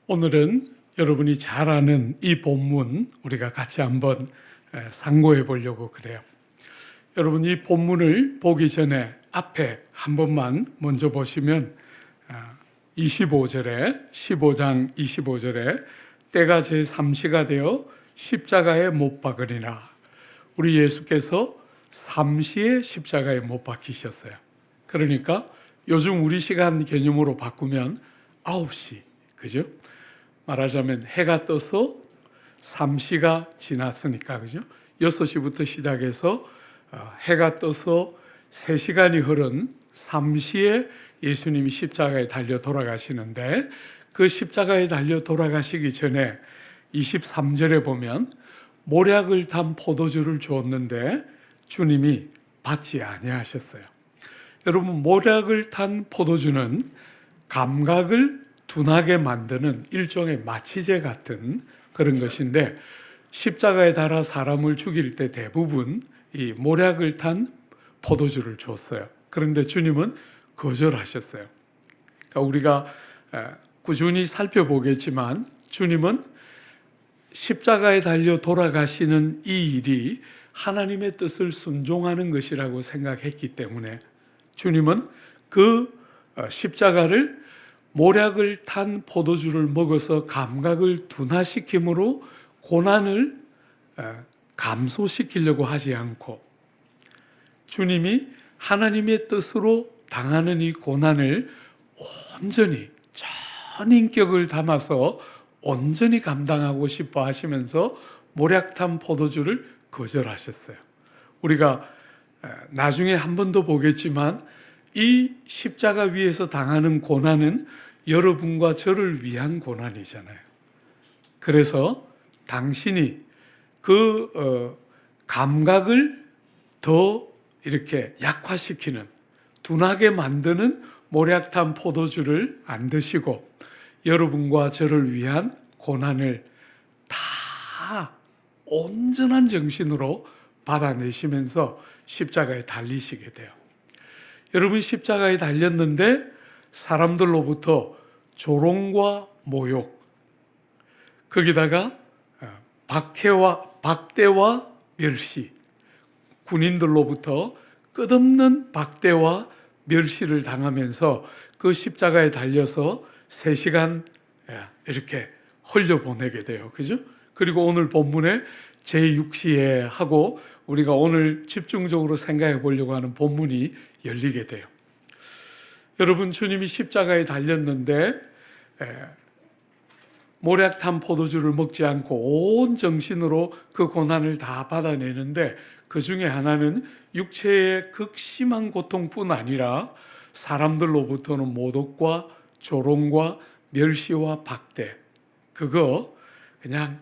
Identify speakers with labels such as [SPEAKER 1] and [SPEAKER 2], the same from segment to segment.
[SPEAKER 1] 오늘은 여러분이 잘 아는 이 본문 우리가 같이 한번 상고해 보려고 그래요. 여러분 이 본문을 보기 전에 앞에 한 번만 먼저 보시면 25절에 15장 25절에 때가 제3시가 되어 십자가에 못 박으리라. 우리 예수께서 3시에 십자가에 못 박히셨어요. 그러니까 요즘 우리 시간 개념으로 바꾸면 9시, 그죠? 말하자면 해가 떠서 3시가 지났으니까, 그죠? 6시부터 시작해서 해가 떠서 3시간이 흐른 3시에 예수님이 십자가에 달려 돌아가시는데, 그 십자가에 달려 돌아가시기 전에 23절에 보면 모략을 탄 포도주를 주었는데 주님이 받지 아니하셨어요. 여러분, 모략을 탄 포도주는 감각을 둔하게 만드는 일종의 마취제 같은 그런 것인데, 십자가에 달아 사람을 죽일 때 대부분 이 모략을 탄 포도주를 줬어요. 그런데 주님은 거절하셨어요. 그러니까 우리가 꾸준히 살펴보겠지만 주님은 십자가에 달려 돌아가시는 이 일이 하나님의 뜻을 순종하는 것이라고 생각했기 때문에 주님은 그 십자가를 모략을 탄 포도주를 먹어서 감각을 둔화시킴으로 고난을 감소시키려고 하지 않고, 주님이 하나님의 뜻으로 당하는 이 고난을 온전히 전 인격을 담아서 온전히 감당하고 싶어 하시면서 모략탄 포도주를 거절하셨어요. 우리가 나중에 한 번 더 보겠지만 이 십자가 위에서 당하는 고난은 여러분과 저를 위한 고난이잖아요. 그래서 당신이 그 감각을 더 이렇게 약화시키는, 둔하게 만드는 모략탄 포도주를 안 드시고 여러분과 저를 위한 고난을 다 온전한 정신으로 받아내시면서 십자가에 달리시게 돼요. 여러분, 십자가에 달렸는데 사람들로부터 조롱과 모욕, 거기다가 박대와 멸시, 군인들로부터 끝없는 박대와 멸시를 당하면서 그 십자가에 달려서 3시간 이렇게 흘려보내게 돼요. 그죠? 그리고 오늘 본문에 제6시에 하고 우리가 오늘 집중적으로 생각해 보려고 하는 본문이 열리게 돼요. 여러분, 주님이 십자가에 달렸는데 모략탄 포도주를 먹지 않고 온 정신으로 그 고난을 다 받아내는데, 그 중에 하나는 육체의 극심한 고통뿐 아니라 사람들로부터는 모독과 조롱과 멸시와 박대, 그거 그냥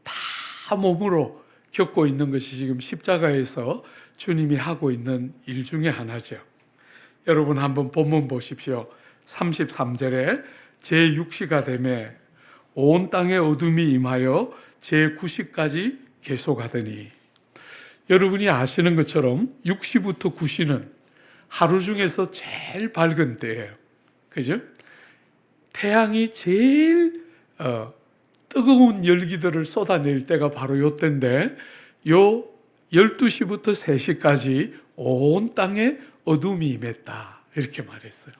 [SPEAKER 1] 다 몸으로 겪고 있는 것이 지금 십자가에서 주님이 하고 있는 일 중에 하나죠. 여러분 한번 본문 보십시오. 33절에 제6시가 되매 온 땅에 어둠이 임하여 제9시까지 계속하더니, 여러분이 아시는 것처럼 6시부터 9시는 하루 중에서 제일 밝은 때예요. 그죠? 태양이 제일 뜨거운 열기들을 쏟아낼 때가 바로 요 때인데, 요 12시부터 3시까지 온 땅에 어둠이 임했다, 이렇게 말했어요.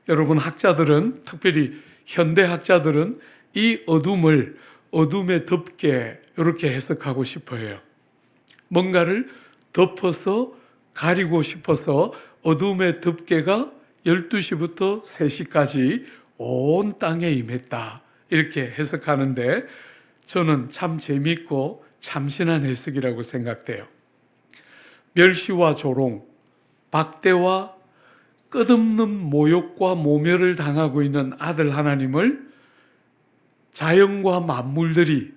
[SPEAKER 1] 여러분, 학자들은, 특별히 현대 학자들은 이 어둠을 어둠의 덮개 이렇게 해석하고 싶어 해요. 뭔가를 덮어서 가리고 싶어서 어둠의 덮개가 12시부터 3시까지 온 땅에 임했다, 이렇게 해석하는데 저는 참 재미있고 참신한 해석이라고 생각돼요. 멸시와 조롱, 박대와 끝없는 모욕과 모멸을 당하고 있는 아들 하나님을 자연과 만물들이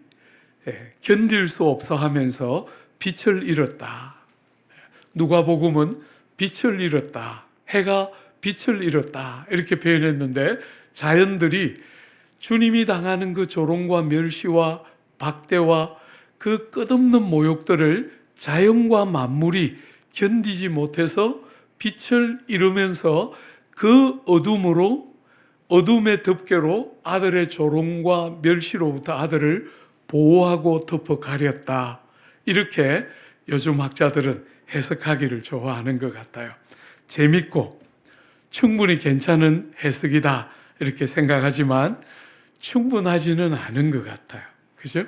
[SPEAKER 1] 견딜 수 없어 하면서 빛을 잃었다. 누가복음은 빛을 잃었다, 해가 빛을 잃었다, 이렇게 표현했는데, 자연들이 주님이 당하는 그 조롱과 멸시와 박대와 그 끝없는 모욕들을 자연과 만물이 견디지 못해서 빛을 잃으면서 그 어둠으로 어둠의 덮개로 아들의 조롱과 멸시로부터 아들을 보호하고 덮어 가렸다. 이렇게 요즘 학자들은 해석하기를 좋아하는 것 같아요. 재밌고 충분히 괜찮은 해석이다 이렇게 생각하지만 충분하지는 않은 것 같아요. 그죠?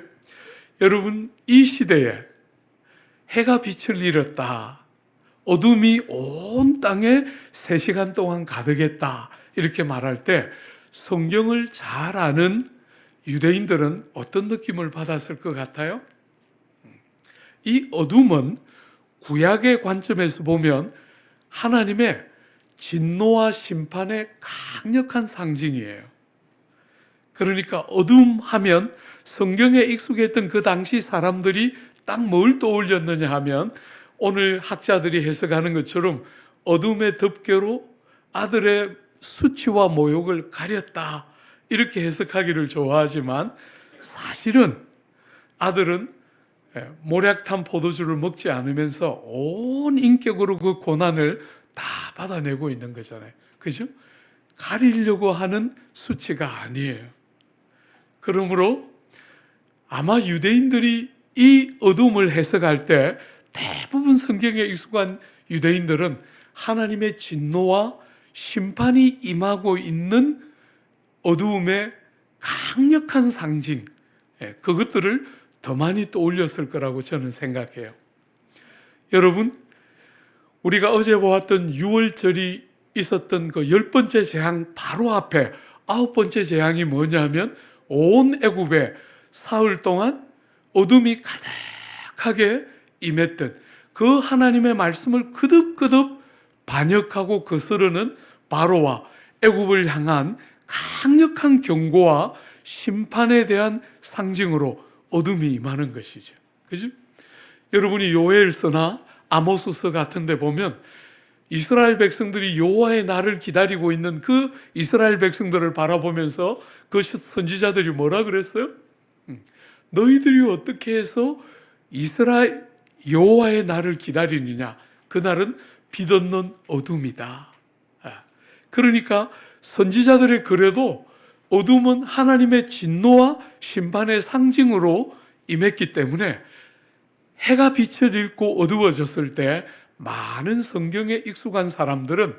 [SPEAKER 1] 여러분, 이 시대에 해가 빛을 잃었다, 어둠이 온 땅에 3시간 동안 가득했다 이렇게 말할 때 성경을 잘 아는 유대인들은 어떤 느낌을 받았을 것 같아요? 이 어둠은 구약의 관점에서 보면 하나님의 진노와 심판의 강력한 상징이에요. 그러니까 어둠 하면 성경에 익숙했던 그 당시 사람들이 딱 뭘 떠올렸느냐 하면 오늘 학자들이 해석하는 것처럼 어둠의 덮개로 아들의 수치와 모욕을 가렸다 이렇게 해석하기를 좋아하지만 사실은 아들은 모략탄 포도주를 먹지 않으면서 온 인격으로 그 고난을 다 받아내고 있는 거잖아요. 그죠? 가리려고 하는 수치가 아니에요. 그러므로 아마 유대인들이 이 어둠을 해석할 때 대부분 성경에 익숙한 유대인들은 하나님의 진노와 심판이 임하고 있는 어두움의 강력한 상징, 그것들을 더 많이 떠올렸을 거라고 저는 생각해요. 여러분, 우리가 어제 보았던 6월절이 있었던 그 10번째 재앙 바로 앞에 9번째 재앙이 뭐냐면 온 애굽에 사흘 동안 어둠이 가득하게 임했던 그 하나님의 말씀을 거듭거듭 반역하고 거스르는 바로와 애굽을 향한 강력한 경고와 심판에 대한 상징으로 어둠이 임하는 것이죠. 그죠? 여러분이 요엘서나 아모스서 같은 데 보면 이스라엘 백성들이 여호와의 날을 기다리고 있는 그 이스라엘 백성들을 바라보면서 그 선지자들이 뭐라 그랬어요? 너희들이 어떻게 해서 이스라엘 여호와의 날을 기다리느냐? 그날은 빛 없는 어둠이다. 그러니까 선지자들의 글에도 어둠은 하나님의 진노와 심판의 상징으로 임했기 때문에 해가 빛을 잃고 어두워졌을 때 많은 성경에 익숙한 사람들은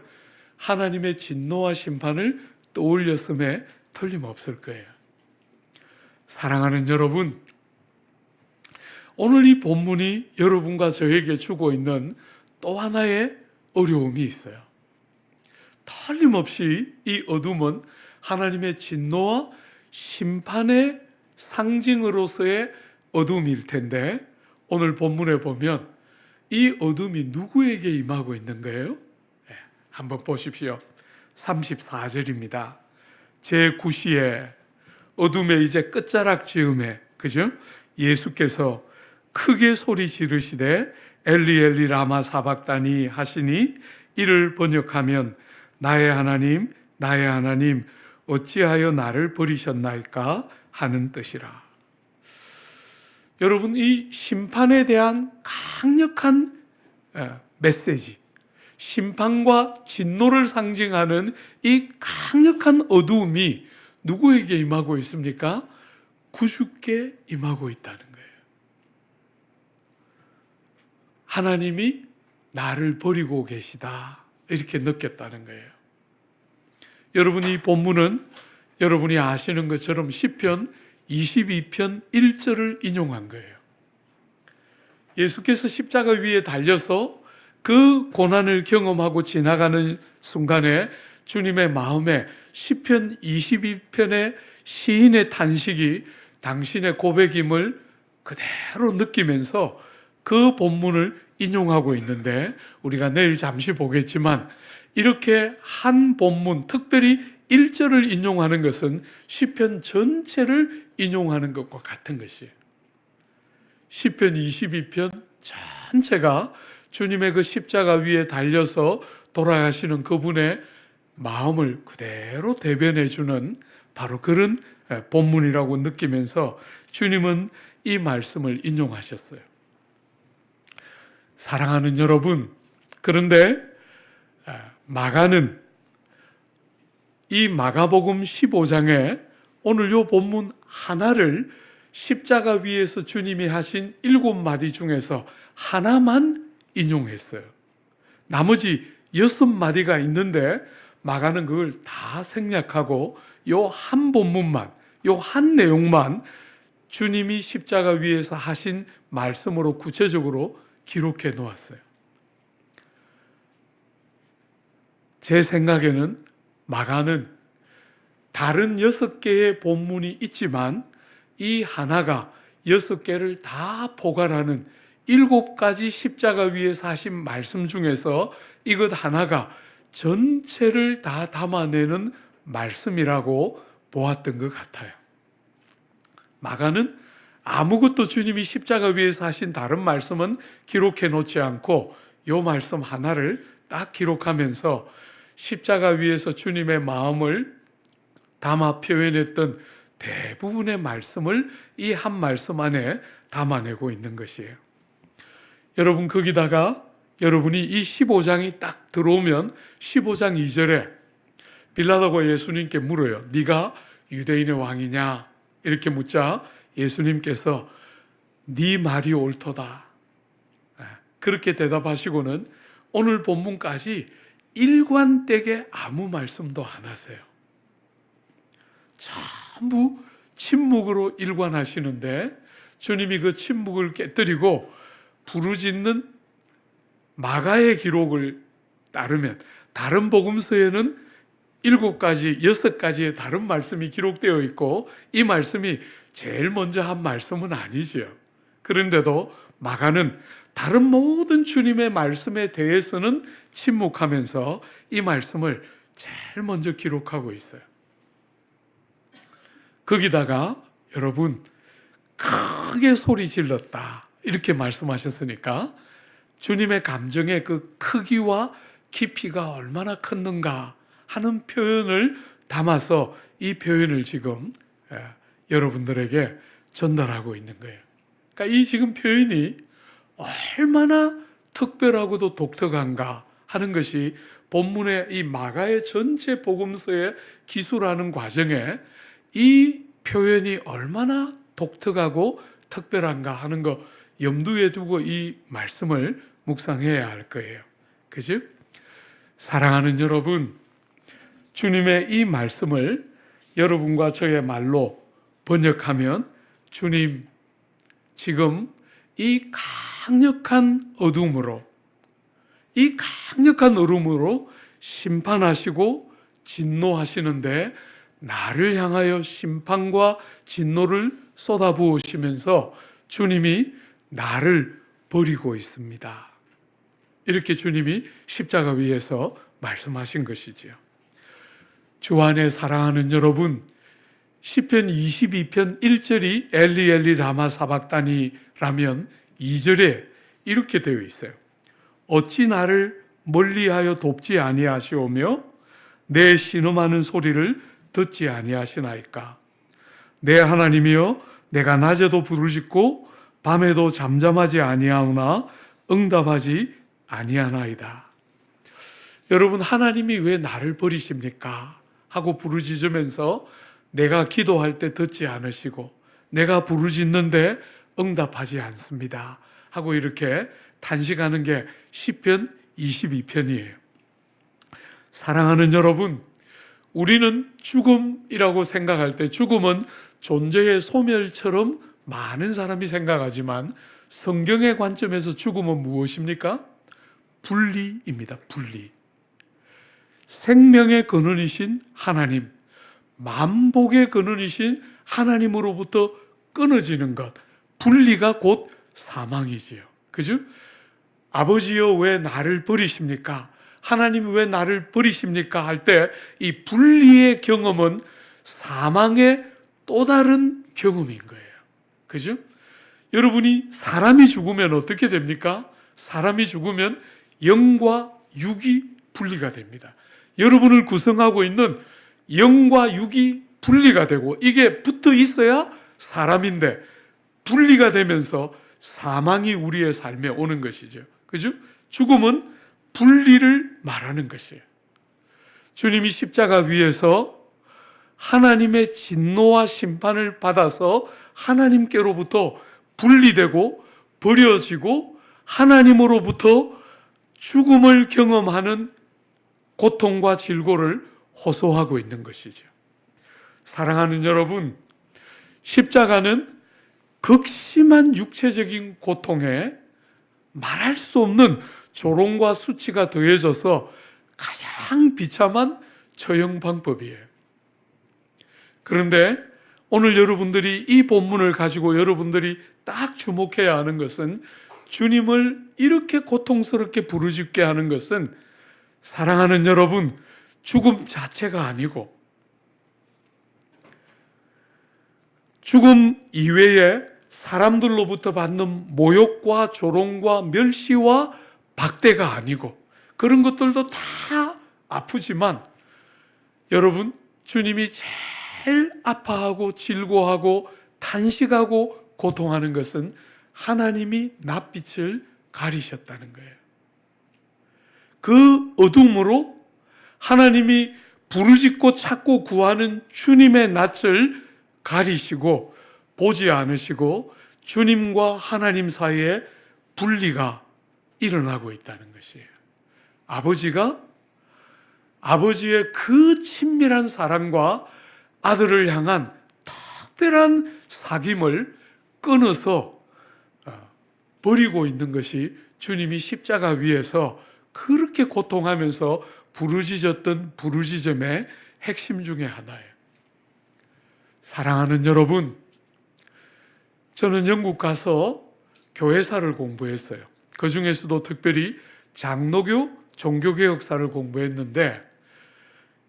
[SPEAKER 1] 하나님의 진노와 심판을 떠올렸음에 틀림없을 거예요. 사랑하는 여러분, 오늘 이 본문이 여러분과 저에게 주고 있는 또 하나의 어려움이 있어요. 틀림없이 이 어둠은 하나님의 진노와 심판의 상징으로서의 어둠일 텐데 오늘 본문에 보면 이 어둠이 누구에게 임하고 있는 거예요? 한번 보십시오. 34절입니다. 제9시에 어둠의 이제 끝자락 즈음에, 그죠? 예수께서 크게 소리 지르시되 엘리 엘리 라마 사박다니 하시니 이를 번역하면 나의 하나님 나의 하나님 어찌하여 나를 버리셨나이까 하는 뜻이라. 여러분, 이 심판에 대한 강력한 메시지, 심판과 진노를 상징하는 이 강력한 어두움이 누구에게 임하고 있습니까? 구주께 임하고 있다는 거예요. 하나님이 나를 버리고 계시다 이렇게 느꼈다는 거예요. 여러분, 이 본문은 여러분이 아시는 것처럼 시편 22편 1절을 인용한 거예요. 예수께서 십자가 위에 달려서 그 고난을 경험하고 지나가는 순간에 주님의 마음에 시편 22편의 시인의 탄식이 당신의 고백임을 그대로 느끼면서 그 본문을 인용하고 있는데 우리가 내일 잠시 보겠지만 이렇게 한 본문, 특별히 1절을 인용하는 것은 시편 전체를 인용하는 것과 같은 것이에요. 시편 22편 전체가 주님의 그 십자가 위에 달려서 돌아가시는 그분의 마음을 그대로 대변해 주는 바로 그런 본문이라고 느끼면서 주님은 이 말씀을 인용하셨어요. 사랑하는 여러분, 그런데 마가는 이 마가복음 15장에 오늘 요 본문 하나를 십자가 위에서 주님이 하신 7마디 중에서 하나만 인용했어요. 나머지 6마디가 있는데 마가는 그걸 다 생략하고 요 한 본문만, 요 한 내용만 주님이 십자가 위에서 하신 말씀으로 구체적으로 기록해 놓았어요. 제 생각에는 마가는 다른 6개의 본문이 있지만 이 하나가 6개를 다 포괄하는 7가지 십자가 위에서 하신 말씀 중에서 이것 하나가 전체를 다 담아내는 말씀이라고 보았던 것 같아요. 마가는 아무것도 주님이 십자가 위에서 하신 다른 말씀은 기록해 놓지 않고 이 말씀 하나를 딱 기록하면서 십자가 위에서 주님의 마음을 담아 표현했던 대부분의 말씀을 이 한 말씀 안에 담아내고 있는 것이에요. 여러분, 거기다가 여러분이 이 15장이 딱 들어오면 15장 2절에 빌라도가 예수님께 물어요. 네가 유대인의 왕이냐? 이렇게 묻자 예수님께서 네 말이 옳도다. 그렇게 대답하시고는 오늘 본문까지 일관되게 아무 말씀도 안 하세요. 전부 침묵으로 일관하시는데 주님이 그 침묵을 깨뜨리고 부르짖는 마가의 기록을 따르면 다른 복음서에는 7가지, 6가지의 다른 말씀이 기록되어 있고 이 말씀이 제일 먼저 한 말씀은 아니죠. 그런데도 마가는 다른 모든 주님의 말씀에 대해서는 침묵하면서 이 말씀을 제일 먼저 기록하고 있어요. 거기다가 여러분 크게 소리 질렀다 이렇게 말씀하셨으니까 주님의 감정의 그 크기와 깊이가 얼마나 컸는가 하는 표현을 담아서 이 표현을 지금 여러분들에게 전달하고 있는 거예요. 그러니까 이 지금 표현이 얼마나 특별하고도 독특한가 하는 것이 본문의 이 마가의 전체 복음서에 기술하는 과정에 이 표현이 얼마나 독특하고 특별한가 하는 거 염두에 두고 이 말씀을 묵상해야 할 거예요. 그죠? 사랑하는 여러분, 주님의 이 말씀을 여러분과 저의 말로 번역하면 주님 지금 이 강력한 어둠으로 심판하시고 진노하시는데 나를 향하여 심판과 진노를 쏟아부으시면서 주님이 나를 버리고 있습니다. 이렇게 주님이 십자가 위에서 말씀하신 것이지요. 주 안에 사랑하는 여러분, 시편 22편 1절이 엘리 엘리 라마 사박다니라면 2절에 이렇게 되어 있어요. 어찌 나를 멀리하여 돕지 아니하시오며 내 신음하는 소리를 듣지 아니하시나이까. 내 하나님이여, 내가 낮에도 부르짖고 밤에도 잠잠하지 아니하오나 응답하지 아니하나이다. 여러분, 하나님이 왜 나를 버리십니까? 하고 부르짖으면서 내가 기도할 때 듣지 않으시고 내가 부르짖는데 응답하지 않습니다 하고 이렇게 탄식하는 게 시편 22편이에요. 사랑하는 여러분, 우리는 죽음이라고 생각할 때 죽음은 존재의 소멸처럼 많은 사람이 생각하지만 성경의 관점에서 죽음은 무엇입니까? 분리입니다. 분리. 생명의 근원이신 하나님, 만복의 근원이신 하나님으로부터 끊어지는 것, 분리가 곧 사망이지요. 그죠? 아버지여 왜 나를 버리십니까? 하나님이 왜 나를 버리십니까? 할 때 이 분리의 경험은 사망의 또 다른 경험인 거예요. 그죠? 여러분이 사람이 죽으면 어떻게 됩니까? 사람이 죽으면 영과 육이 분리가 됩니다. 여러분을 구성하고 있는 영과 육이 분리가 되고 이게 붙어 있어야 사람인데 분리가 되면서 사망이 우리의 삶에 오는 것이죠. 그죠? 죽음은 분리를 말하는 것이에요. 주님이 십자가 위에서 하나님의 진노와 심판을 받아서 하나님께로부터 분리되고 버려지고 하나님으로부터 죽음을 경험하는 고통과 질고를 호소하고 있는 것이죠. 사랑하는 여러분, 십자가는 극심한 육체적인 고통에 말할 수 없는 조롱과 수치가 더해져서 가장 비참한 처형 방법이에요. 그런데 오늘 여러분들이 이 본문을 가지고 여러분들이 딱 주목해야 하는 것은, 주님을 이렇게 고통스럽게 부르짖게 하는 것은 사랑하는 여러분, 죽음 자체가 아니고 죽음 이외에 사람들로부터 받는 모욕과 조롱과 멸시와 박대가 아니고, 그런 것들도 다 아프지만 여러분, 주님이 제일 아파하고 질고하고 탄식하고 고통하는 것은 하나님이 낯빛을 가리셨다는 거예요. 그 어둠으로 하나님이 부르짖고 찾고 구하는 주님의 낯을 가리시고 보지 않으시고 주님과 하나님 사이에 분리가 일어나고 있다는 것이에요. 아버지가 아버지의 그 친밀한 사랑과 아들을 향한 특별한 사귐을 끊어서 버리고 있는 것이 주님이 십자가 위에서 그렇게 고통하면서 부르짖었던 부르짖음의 핵심 중에 하나예요. 사랑하는 여러분, 저는 영국 가서 교회사를 공부했어요. 그 중에서도 특별히 장로교 종교개혁사를 공부했는데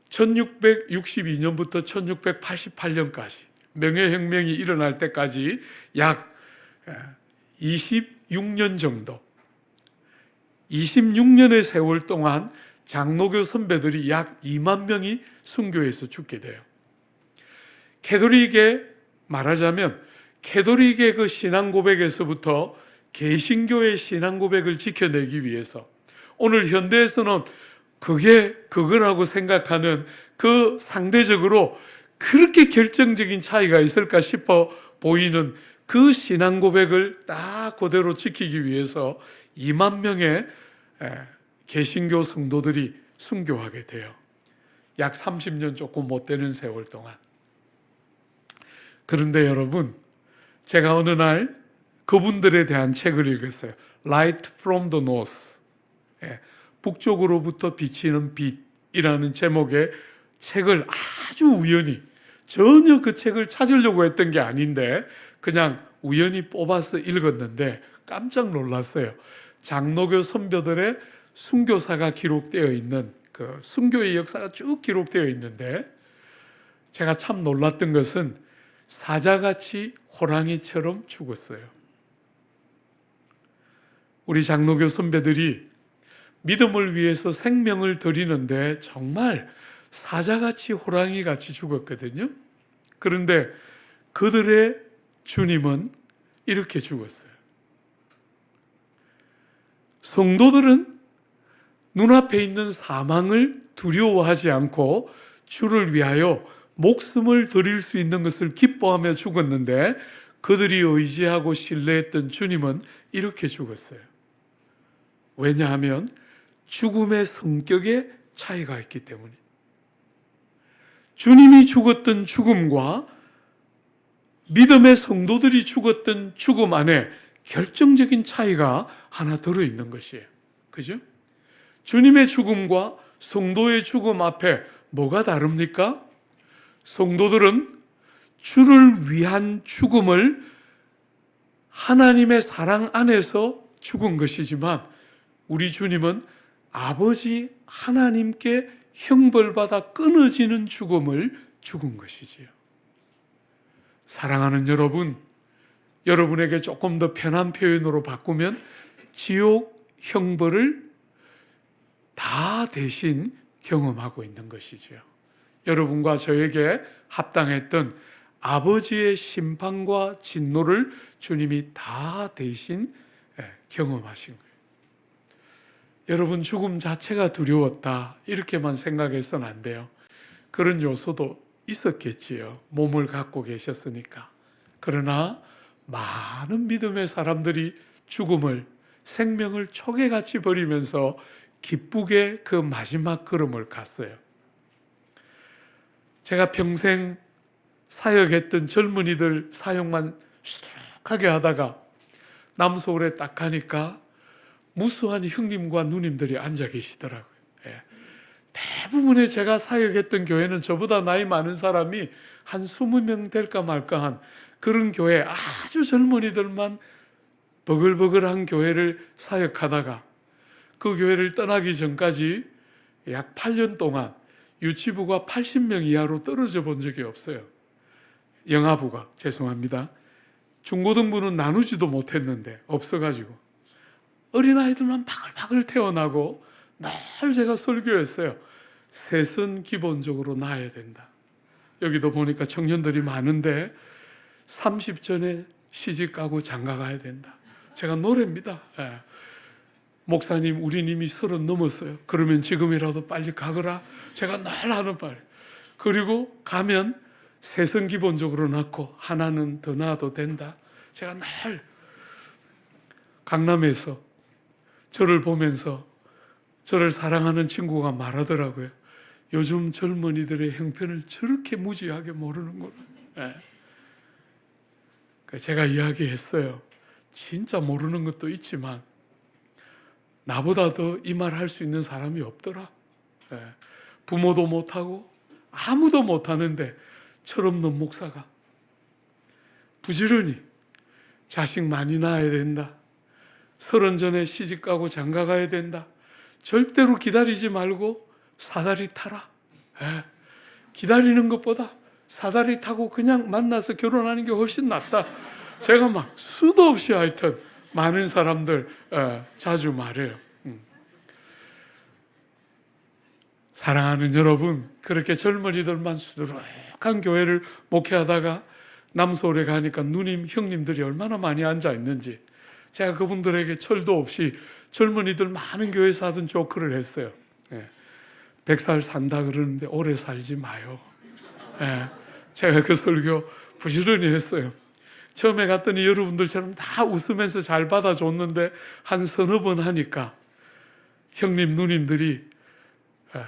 [SPEAKER 1] 1662년부터 1688년까지 명예혁명이 일어날 때까지 약 26년 정도, 26년의 세월 동안 장로교 선배들이 약 2만 명이 순교해서 죽게 돼요. 캐톨릭에 말하자면 캐톨릭의 그 신앙 고백에서부터 개신교의 신앙 고백을 지켜내기 위해서, 오늘 현대에서는 그게 그거라고 생각하는 그 상대적으로 그렇게 결정적인 차이가 있을까 싶어 보이는 그 신앙 고백을 딱 그대로 지키기 위해서 2만 명의 개신교 성도들이 순교하게 돼요. 약 30년 조금 못 되는 세월 동안. 그런데 여러분, 제가 어느 날 그분들에 대한 책을 읽었어요. Light from the North, 북쪽으로부터 비치는 빛이라는 제목의 책을 아주 우연히, 전혀 그 책을 찾으려고 했던 게 아닌데 그냥 우연히 뽑아서 읽었는데 깜짝 놀랐어요. 장로교 선배들의 순교사가 기록되어 있는 그 순교의 역사가 쭉 기록되어 있는데, 제가 참 놀랐던 것은 사자같이 호랑이처럼 죽었어요. 우리 장로교 선배들이 믿음을 위해서 생명을 드리는데 정말 사자같이 호랑이같이 죽었거든요. 그런데 그들의 주님은 이렇게 죽었어요. 성도들은 눈앞에 있는 사망을 두려워하지 않고 주를 위하여 목숨을 드릴 수 있는 것을 기뻐하며 죽었는데, 그들이 의지하고 신뢰했던 주님은 이렇게 죽었어요. 왜냐하면 죽음의 성격에 차이가 있기 때문에. 주님이 죽었던 죽음과 믿음의 성도들이 죽었던 죽음 안에 결정적인 차이가 하나 들어있는 것이에요. 그죠? 주님의 죽음과 성도의 죽음 앞에 뭐가 다릅니까? 성도들은 주를 위한 죽음을 하나님의 사랑 안에서 죽은 것이지만, 우리 주님은 아버지 하나님께 형벌받아 끊어지는 죽음을 죽은 것이지요. 사랑하는 여러분, 여러분에게 조금 더 편한 표현으로 바꾸면 지옥 형벌을 다 대신 경험하고 있는 것이지요. 여러분과 저에게 합당했던 아버지의 심판과 진노를 주님이 다 대신 경험하신 거예요. 여러분 죽음 자체가 두려웠다 이렇게만 생각해서는 안 돼요. 그런 요소도 있었겠지요. 몸을 갖고 계셨으니까. 그러나 많은 믿음의 사람들이 죽음을 생명을 초계같이 버리면서 기쁘게 그 마지막 걸음을 갔어요. 제가 평생 사역했던 젊은이들 사역만 수룩하게 하다가 남서울에 딱 가니까 무수한 형님과 누님들이 앉아 계시더라고요. 예. 대부분의 제가 사역했던 교회는 저보다 나이 많은 사람이 한 20명 될까 말까한 그런 교회, 아주 젊은이들만 버글버글한 교회를 사역하다가 그 교회를 떠나기 전까지 약 8년 동안 유치부가 80명 이하로 떨어져 본 적이 없어요. 영아부가, 죄송합니다. 중고등부는 나누지도 못했는데 없어가지고 어린아이들만 바글바글 태어나고 늘 제가 설교했어요. 셋은 기본적으로 낳아야 된다. 여기도 보니까 청년들이 많은데 30 전에 시집 가고 장가 가야 된다. 제가 노래입니다. 예. 목사님 우리 님이 30 넘었어요. 그러면 지금이라도 빨리 가거라. 제가 늘 하는 말. 그리고 가면 셋은 기본적으로 낳고 하나는 더 낳아도 된다. 제가 늘 강남에서 저를 보면서 저를 사랑하는 친구가 말하더라고요. 요즘 젊은이들의 형편을 저렇게 무지하게 모르는구나. 예. 제가 이야기했어요. 진짜 모르는 것도 있지만 나보다 더 이 말 할 수 있는 사람이 없더라. 예. 부모도 못하고 아무도 못하는데 철없는 목사가 부지런히 자식 많이 낳아야 된다. 30 전에 시집가고 장가 가야 된다. 절대로 기다리지 말고 사다리 타라. 예. 기다리는 것보다 사다리 타고 그냥 만나서 결혼하는 게 훨씬 낫다. 제가 막 수도 없이 하여튼 많은 사람들 자주 말해요. 사랑하는 여러분, 그렇게 젊은이들만 수두룩한 교회를 목회하다가 남서울에 가니까 누님, 형님들이 얼마나 많이 앉아 있는지 제가 그분들에게 철도 없이 젊은이들 많은 교회에서 하던 조크를 했어요. 100살 산다 그러는데 오래 살지 마요. 제가 그 설교 부지런히 했어요. 처음에 갔더니 여러분들처럼 다 웃으면서 잘 받아줬는데 한 서너 번 하니까 형님, 누님들이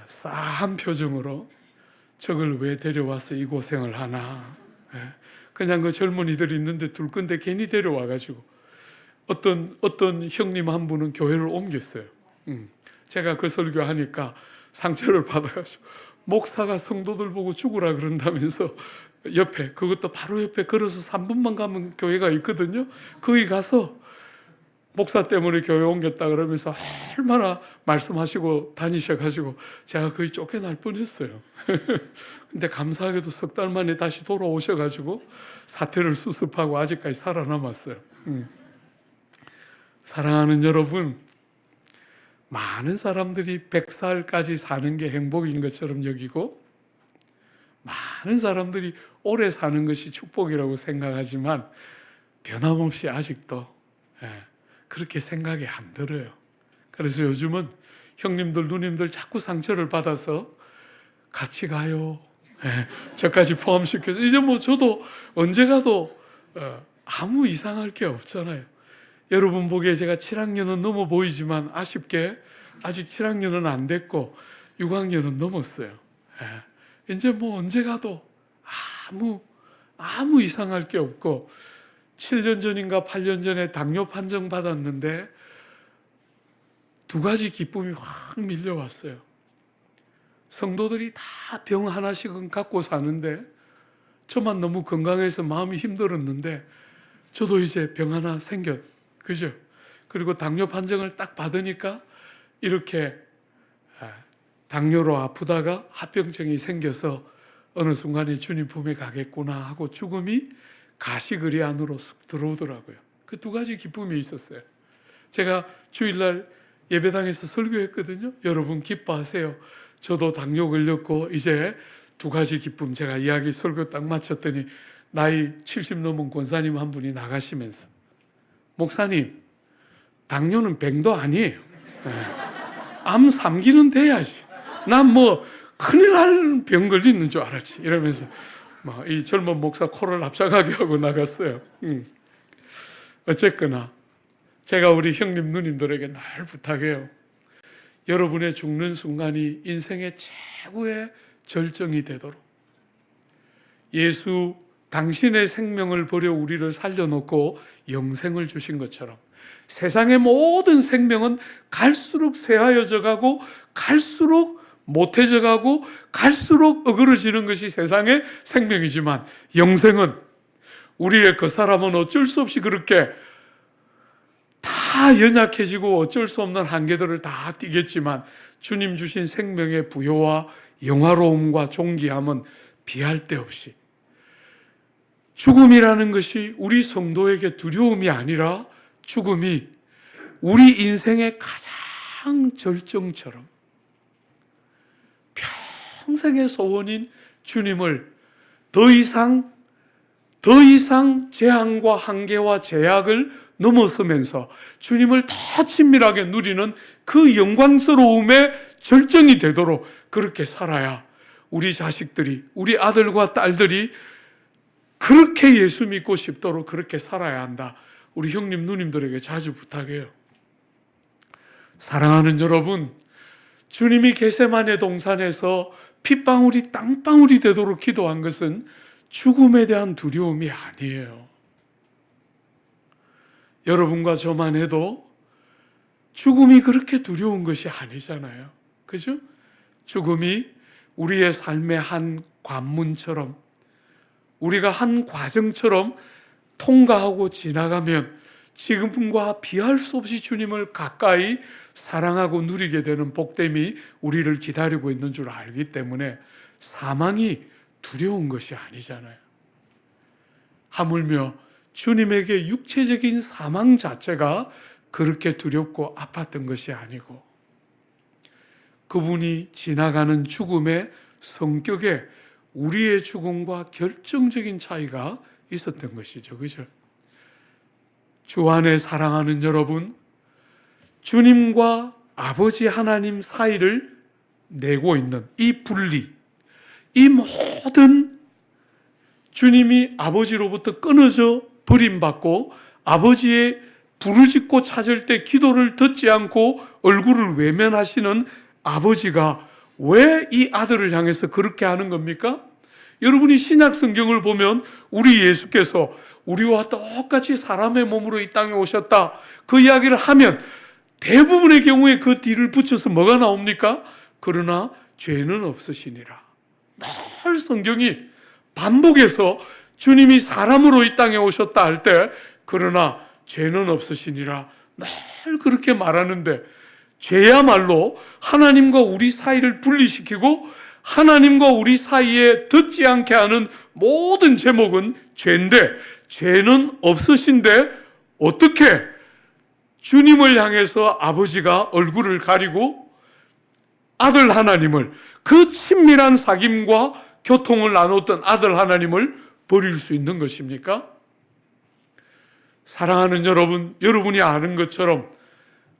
[SPEAKER 1] 싸한 표정으로 저걸 왜 데려와서 이 고생을 하나. 그냥 그 젊은이들이 있는데 둘 건데 괜히 데려와가지고 어떤 형님 한 분은 교회를 옮겼어요. 제가 그 설교하니까 상처를 받아가지고 목사가 성도들 보고 죽으라 그런다면서 옆에, 그것도 바로 옆에 걸어서 3분만 가면 교회가 있거든요. 거기 가서 목사 때문에 교회 옮겼다 그러면서 얼마나 말씀하시고 다니셔가지고 제가 거의 쫓겨날 뻔했어요. 근데 감사하게도 석 달 만에 다시 돌아오셔가지고 사태를 수습하고 아직까지 살아남았어요. 사랑하는 여러분, 많은 사람들이 100살까지 사는 게 행복인 것처럼 여기고 많은 사람들이 오래 사는 것이 축복이라고 생각하지만 변함없이 아직도 그렇게 생각이 안 들어요. 그래서 요즘은 형님들, 누님들 자꾸 상처를 받아서 같이 가요. 저까지 포함시켜서 이제 뭐 저도 언제 가도 아무 이상할 게 없잖아요. 여러분 보기에 제가 7학년은 넘어 보이지만 아쉽게 아직 7학년은 안 됐고 6학년은 넘었어요. 이제 뭐 언제 가도 아무 이상할 게 없고 7년 전인가 8년 전에 당뇨 판정 받았는데 2가지 기쁨이 확 밀려왔어요. 성도들이 다 병 하나씩은 갖고 사는데 저만 너무 건강해서 마음이 힘들었는데 저도 이제 병 하나 그죠? 그리고 당뇨 판정을 딱 받으니까 이렇게 당뇨로 아프다가 합병증이 생겨서 어느 순간에 주님 품에 가겠구나 하고 죽음이 가시거리 안으로 쑥 들어오더라고요. 그 2가지 기쁨이 있었어요. 제가 주일날 예배당에서 설교했거든요. 여러분 기뻐하세요. 저도 당뇨 걸렸고 이제 2가지 기쁨, 제가 이야기 설교 딱 마쳤더니 나이 70 넘은 권사님 한 분이 나가시면서 목사님, 당뇨는 병도 아니에요. 암 3기는 돼야지. 난 뭐 큰일 날 병 걸리는 줄 알았지. 이러면서 막 이 젊은 목사 코를 합작하게 하고 나갔어요. 어쨌거나 제가 우리 형님 누님들에게 늘 부탁해요. 여러분의 죽는 순간이 인생의 최고의 절정이 되도록 예수 당신의 생명을 버려 우리를 살려놓고 영생을 주신 것처럼 세상의 모든 생명은 갈수록 쇠하여져 가고 갈수록 못해져 가고 갈수록 어그러지는 것이 세상의 생명이지만 영생은 우리의 그 사람은 어쩔 수 없이 그렇게 다 연약해지고 어쩔 수 없는 한계들을 다 띠겠지만 주님 주신 생명의 부요와 영화로움과 존귀함은 비할 데 없이 죽음이라는 것이 우리 성도에게 두려움이 아니라 죽음이 우리 인생의 가장 절정처럼 평생의 소원인 주님을 더 이상 재앙과 한계와 제약을 넘어서면서 주님을 더 친밀하게 누리는 그 영광스러움의 절정이 되도록 그렇게 살아야 우리 자식들이, 우리 아들과 딸들이 그렇게 예수 믿고 싶도록 그렇게 살아야 한다. 우리 형님 누님들에게 자주 부탁해요. 사랑하는 여러분, 주님이 겟세마네 동산에서 핏방울이 땅방울이 되도록 기도한 것은 죽음에 대한 두려움이 아니에요. 여러분과 저만 해도 죽음이 그렇게 두려운 것이 아니잖아요. 그죠? 죽음이 우리의 삶의 한 관문처럼 우리가 한 과정처럼 통과하고 지나가면 지금과 비할 수 없이 주님을 가까이 사랑하고 누리게 되는 복됨이 우리를 기다리고 있는 줄 알기 때문에 사망이 두려운 것이 아니잖아요. 하물며 주님에게 육체적인 사망 자체가 그렇게 두렵고 아팠던 것이 아니고 그분이 지나가는 죽음의 성격에 우리의 죽음과 결정적인 차이가 있었던 것이죠. 그죠? 주 안에 사랑하는 여러분, 주님과 아버지 하나님 사이를 내고 있는 이 분리, 이 모든 주님이 아버지로부터 끊어져 버림받고 아버지의 부르짖고 찾을 때 기도를 듣지 않고 얼굴을 외면하시는 아버지가 왜 이 아들을 향해서 그렇게 하는 겁니까? 여러분이 신약 성경을 보면 우리 예수께서 우리와 똑같이 사람의 몸으로 이 땅에 오셨다 그 이야기를 하면 대부분의 경우에 그 뒤를 붙여서 뭐가 나옵니까? 그러나 죄는 없으시니라. 늘 성경이 반복해서 주님이 사람으로 이 땅에 오셨다 할 때 그러나 죄는 없으시니라 늘 그렇게 말하는데 죄야말로 하나님과 우리 사이를 분리시키고 하나님과 우리 사이에 듣지 않게 하는 모든 제목은 죄인데 죄는 없으신데 어떻게 주님을 향해서 아버지가 얼굴을 가리고 아들 하나님을 그 친밀한 사귐과 교통을 나눴던 아들 하나님을 버릴 수 있는 것입니까? 사랑하는 여러분, 여러분이 아는 것처럼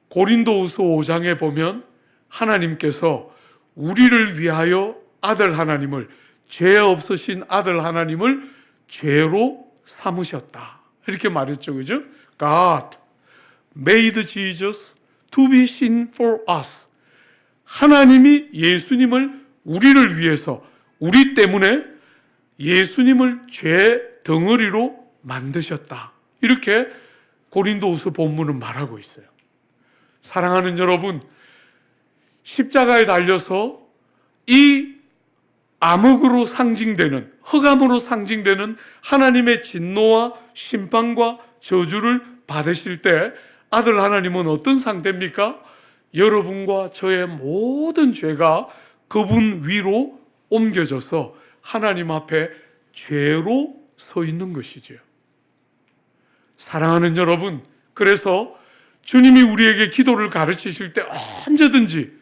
[SPEAKER 1] 고린도후서 5장에 보면 하나님께서 우리를 위하여 아들 하나님을 죄 없으신 아들 하나님을 죄로 삼으셨다. 이렇게 말했죠. 그죠? God made Jesus to be sin for us. 하나님이 예수님을 우리를 위해서 우리 때문에 예수님을 죄 덩어리로 만드셨다. 이렇게 고린도후서 본문은 말하고 있어요. 사랑하는 여러분, 십자가에 달려서 이 암흑으로 상징되는 흑암으로 상징되는 하나님의 진노와 심판과 저주를 받으실 때 아들 하나님은 어떤 상태입니까? 여러분과 저의 모든 죄가 그분 위로 옮겨져서 하나님 앞에 죄로 서 있는 것이죠. 사랑하는 여러분, 그래서 주님이 우리에게 기도를 가르치실 때 언제든지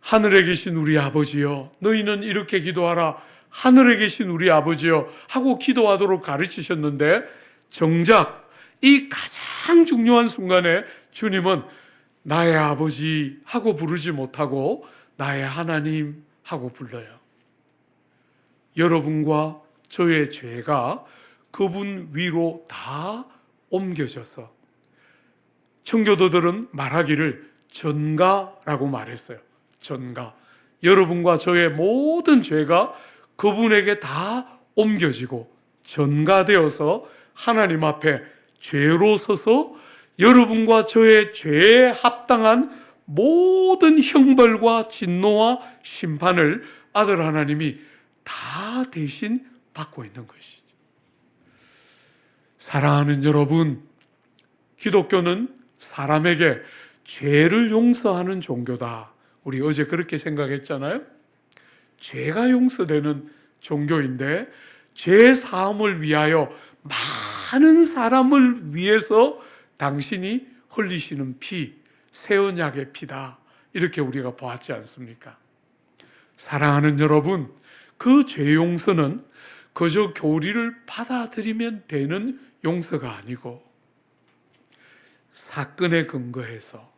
[SPEAKER 1] 하늘에 계신 우리 아버지여 너희는 이렇게 기도하라 하늘에 계신 우리 아버지여 하고 기도하도록 가르치셨는데 정작 이 가장 중요한 순간에 주님은 나의 아버지 하고 부르지 못하고 나의 하나님 하고 불러요. 여러분과 저의 죄가 그분 위로 다 옮겨져서 청교도들은 말하기를 전가라고 말했어요. 전가. 여러분과 저의 모든 죄가 그분에게 다 옮겨지고 전가되어서 하나님 앞에 죄로 서서 여러분과 저의 죄에 합당한 모든 형벌과 진노와 심판을 아들 하나님이 다 대신 받고 있는 것이죠. 사랑하는 여러분, 기독교는 사람에게 죄를 용서하는 종교다. 우리 어제 그렇게 생각했잖아요. 죄가 용서되는 종교인데 죄 사함을 위하여 많은 사람을 위해서 당신이 흘리시는 피, 새 언약의 피다. 이렇게 우리가 보았지 않습니까? 사랑하는 여러분, 그 죄 용서는 그저 교리를 받아들이면 되는 용서가 아니고 사건에 근거해서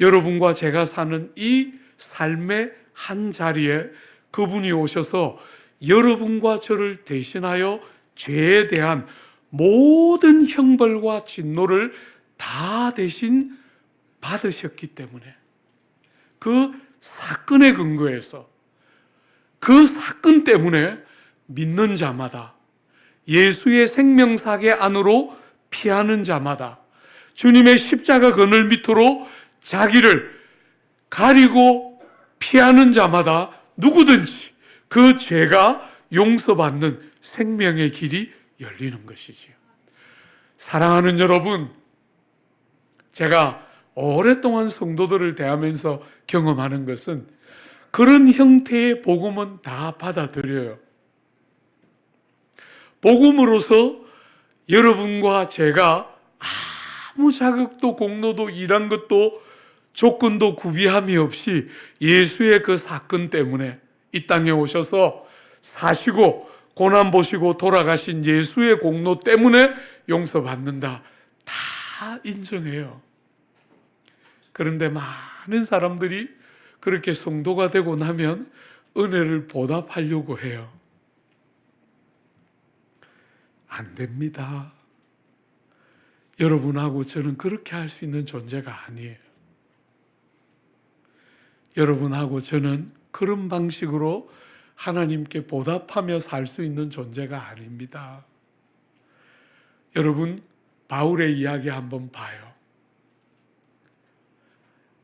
[SPEAKER 1] 여러분과 제가 사는 이 삶의 한 자리에 그분이 오셔서 여러분과 저를 대신하여 죄에 대한 모든 형벌과 진노를 다 대신 받으셨기 때문에 그 사건에 근거해서 그 사건 때문에 믿는 자마다 예수의 생명사계 안으로 피하는 자마다 주님의 십자가 그늘 밑으로 자기를 가리고 피하는 자마다 누구든지 그 죄가 용서받는 생명의 길이 열리는 것이지요. 사랑하는 여러분, 제가 오랫동안 성도들을 대하면서 경험하는 것은 그런 형태의 복음은 다 받아들여요. 복음으로서 여러분과 제가 아무 자격도 공로도 일한 것도 조건도 구비함이 없이 예수의 그 사건 때문에 이 땅에 오셔서 사시고 고난 보시고 돌아가신 예수의 공로 때문에 용서받는다. 다 인정해요. 그런데 많은 사람들이 그렇게 성도가 되고 나면 은혜를 보답하려고 해요. 안 됩니다. 여러분하고 저는 그렇게 할 수 있는 존재가 아니에요. 여러분하고 저는 그런 방식으로 하나님께 보답하며 살 수 있는 존재가 아닙니다. 여러분, 바울의 이야기 한번 봐요.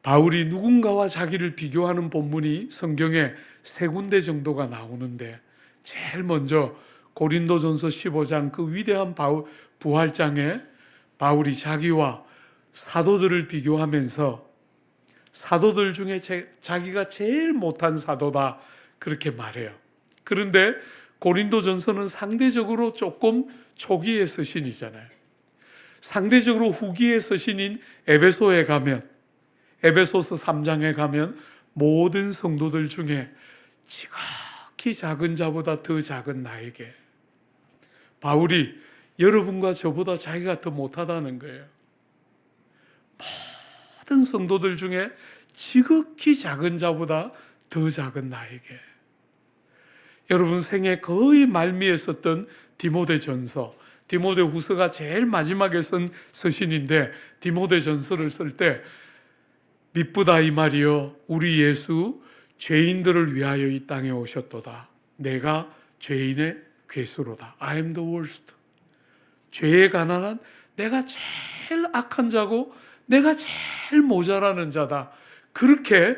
[SPEAKER 1] 바울이 누군가와 자기를 비교하는 본문이 성경에 3군데 정도가 나오는데 제일 먼저 고린도전서 15장 그 위대한 부활장에 바울이 자기와 사도들을 비교하면서 사도들 중에 자기가 제일 못한 사도다 그렇게 말해요. 그런데 고린도전서는 상대적으로 조금 초기의 서신이잖아요. 상대적으로 후기의 서신인 에베소에 가면 에베소서 3장에 가면 모든 성도들 중에 지극히 작은 자보다 더 작은 나에게 바울이 여러분과 저보다 자기가 더 못하다는 거예요. 모든 성도들 중에 지극히 작은 자보다 더 작은 나에게. 여러분 생애 거의 말미에 썼던 디모데전서, 디모데후서가 제일 마지막에 쓴 서신인데 디모데전서를 쓸 때 미쁘다 이 말이요 우리 예수 죄인들을 위하여 이 땅에 오셨도다. 내가 죄인의 괴수로다. I am the worst. 죄에 가난한 내가 제일 악한 자고 내가 제일 모자라는 자다. 그렇게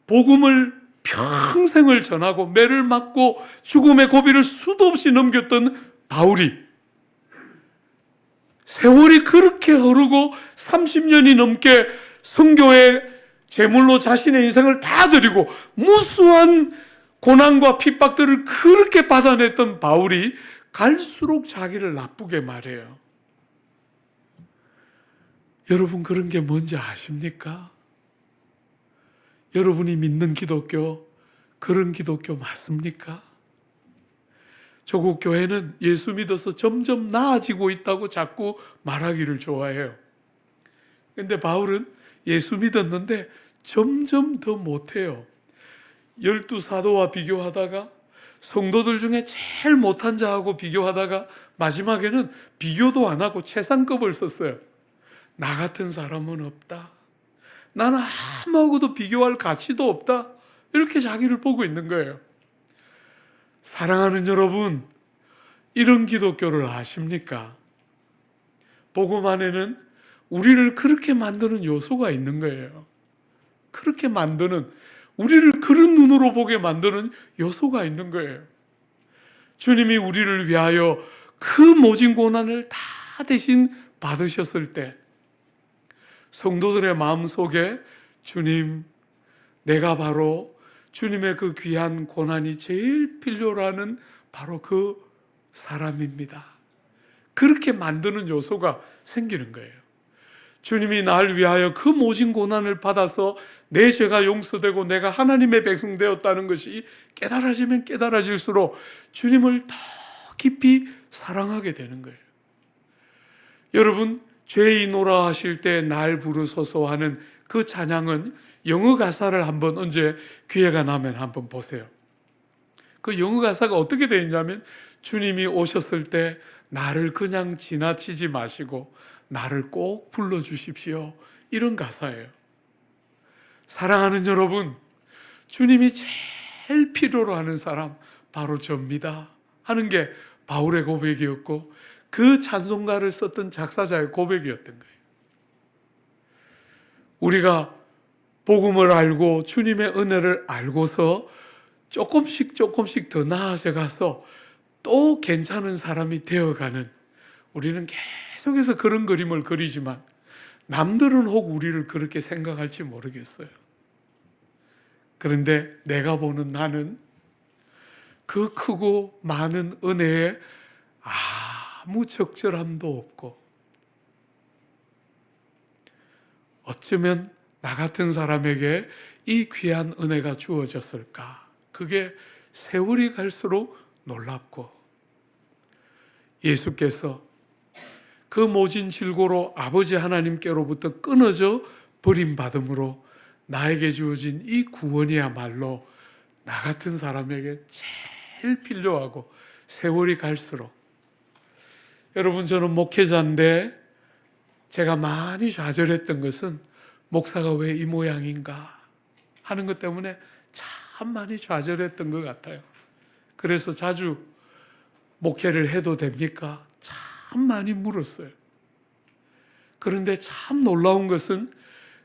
[SPEAKER 1] 복음을 평생을 전하고 매를 맞고 죽음의 고비를 수도 없이 넘겼던 바울이 세월이 그렇게 흐르고 30년이 넘게 선교의 제물로 자신의 인생을 다 드리고 무수한 고난과 핍박들을 그렇게 받아냈던 바울이 갈수록 자기를 나쁘게 말해요. 여러분 그런 게 뭔지 아십니까? 여러분이 믿는 기독교, 그런 기독교 맞습니까? 조국 교회는 예수 믿어서 점점 나아지고 있다고 자꾸 말하기를 좋아해요. 근데 바울은 예수 믿었는데 점점 더 못해요. 12사도와 비교하다가 성도들 중에 제일 못한 자하고 비교하다가 마지막에는 비교도 안 하고 최상급을 썼어요. 나 같은 사람은 없다. 나는 아무하고도 비교할 가치도 없다. 이렇게 자기를 보고 있는 거예요. 사랑하는 여러분, 이런 기독교를 아십니까? 복음 안에는 우리를 그렇게 만드는 요소가 있는 거예요. 그렇게 만드는, 우리를 그런 눈으로 보게 만드는 요소가 있는 거예요. 주님이 우리를 위하여 그 모진 고난을 다 대신 받으셨을 때 성도들의 마음속에 주님, 내가 바로 주님의 그 귀한 고난이 제일 필요로 하는 바로 그 사람입니다. 그렇게 만드는 요소가 생기는 거예요. 주님이 날 위하여 그 모진 고난을 받아서 내 죄가 용서되고 내가 하나님의 백성 되었다는 것이 깨달아지면 깨달아질수록 주님을 더 깊이 사랑하게 되는 거예요. 여러분, 죄인오라 하실 때 날 부르소서 하는 그 찬양은 영어 가사를 한번 언제 기회가 나면 한번 보세요. 그 영어 가사가 어떻게 되어 있냐면 주님이 오셨을 때 나를 그냥 지나치지 마시고 나를 꼭 불러주십시오. 이런 가사예요. 사랑하는 여러분, 주님이 제일 필요로 하는 사람 바로 접니다 하는 게 바울의 고백이었고 그 찬송가를 썼던 작사자의 고백이었던 거예요. 우리가 복음을 알고 주님의 은혜를 알고서 조금씩 더 나아져 가서 또 괜찮은 사람이 되어가는, 우리는 계속해서 그런 그림을 그리지만 남들은 혹 우리를 그렇게 생각할지 모르겠어요. 그런데 내가 보는 나는 그 크고 많은 은혜에 아무 적절함도 없고 어쩌면 나 같은 사람에게 이 귀한 은혜가 주어졌을까? 그게 세월이 갈수록 놀랍고 예수께서 그 모진 질고로 아버지 하나님께로부터 끊어져 버림받음으로 나에게 주어진 이 구원이야말로 나 같은 사람에게 제일 필요하고 세월이 갈수록, 여러분, 저는 목회자인데 제가 많이 좌절했던 것은 목사가 왜 이 모양인가 하는 것 때문에 참 많이 좌절했던 것 같아요. 그래서 자주 목회를 해도 됩니까? 참 많이 물었어요. 그런데 참 놀라운 것은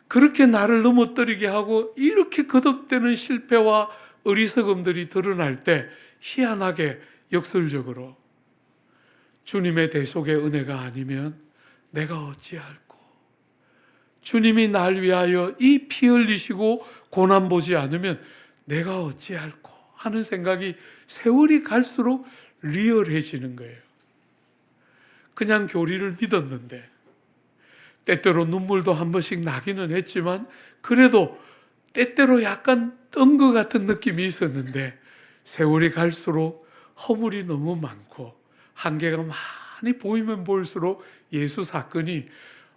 [SPEAKER 1] 그렇게 나를 넘어뜨리게 하고 이렇게 거듭되는 실패와 어리석음들이 드러날 때 희한하게 역설적으로 주님의 대속의 은혜가 아니면 내가 어찌할꼬, 주님이 날 위하여 이 피 흘리시고 고난 보지 않으면 내가 어찌할꼬 하는 생각이 세월이 갈수록 리얼해지는 거예요. 그냥 교리를 믿었는데 때때로 눈물도 한 번씩 나기는 했지만 그래도 때때로 약간 뜬 것 같은 느낌이 있었는데 세월이 갈수록 허물이 너무 많고 한계가 많이 보이면 볼수록 예수 사건이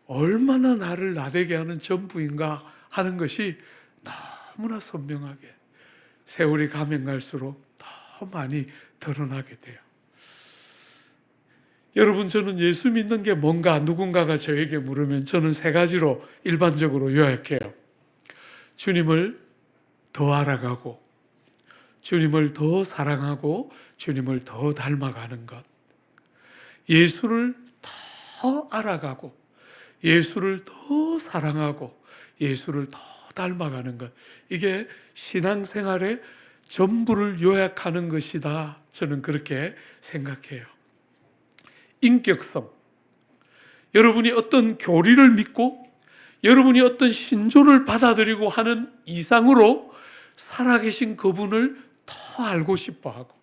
[SPEAKER 1] 얼마나 나를 나대게 하는 전부인가 하는 것이 너무나 선명하게 세월이 가면 갈수록 더 많이 드러나게 돼요. 여러분, 저는 예수 믿는 게 뭔가 누군가가 저에게 물으면 저는 세 가지로 일반적으로 요약해요. 주님을 더 알아가고, 주님을 더 사랑하고, 주님을 더 닮아가는 것. 예수를 더 알아가고, 예수를 더 사랑하고, 예수를 더 닮아가는 것. 이게 신앙생활의 전부를 요약하는 것이다. 저는 그렇게 생각해요. 인격성. 여러분이 어떤 교리를 믿고 여러분이 어떤 신조를 받아들이고 하는 이상으로 살아계신 그분을 더 알고 싶어하고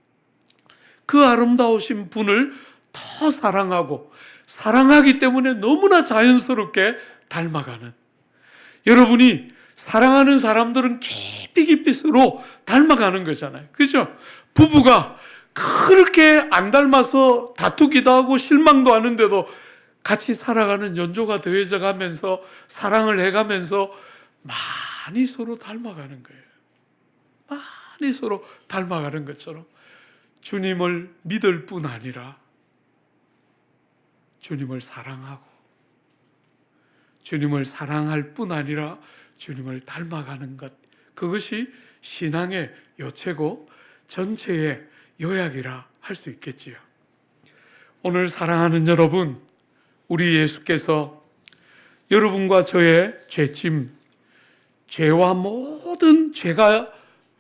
[SPEAKER 1] 그 아름다우신 분을 더 사랑하고 사랑하기 때문에 너무나 자연스럽게 닮아가는, 여러분이 사랑하는 사람들은 깊이 서로 닮아가는 거잖아요. 그죠? 부부가 그렇게 안 닮아서 다투기도 하고 실망도 하는데도 같이 살아가는 연조가 더해져 가면서 사랑을 해가면서 많이 서로 닮아가는 거예요. 많이 서로 닮아가는 것처럼 주님을 믿을 뿐 아니라 주님을 사랑하고 주님을 사랑할 뿐 아니라 주님을 닮아가는 것, 그것이 신앙의 요체고 전체의 요약이라 할 수 있겠지요. 오늘 사랑하는 여러분, 우리 예수께서 여러분과 저의 죄짐, 죄와 모든 죄가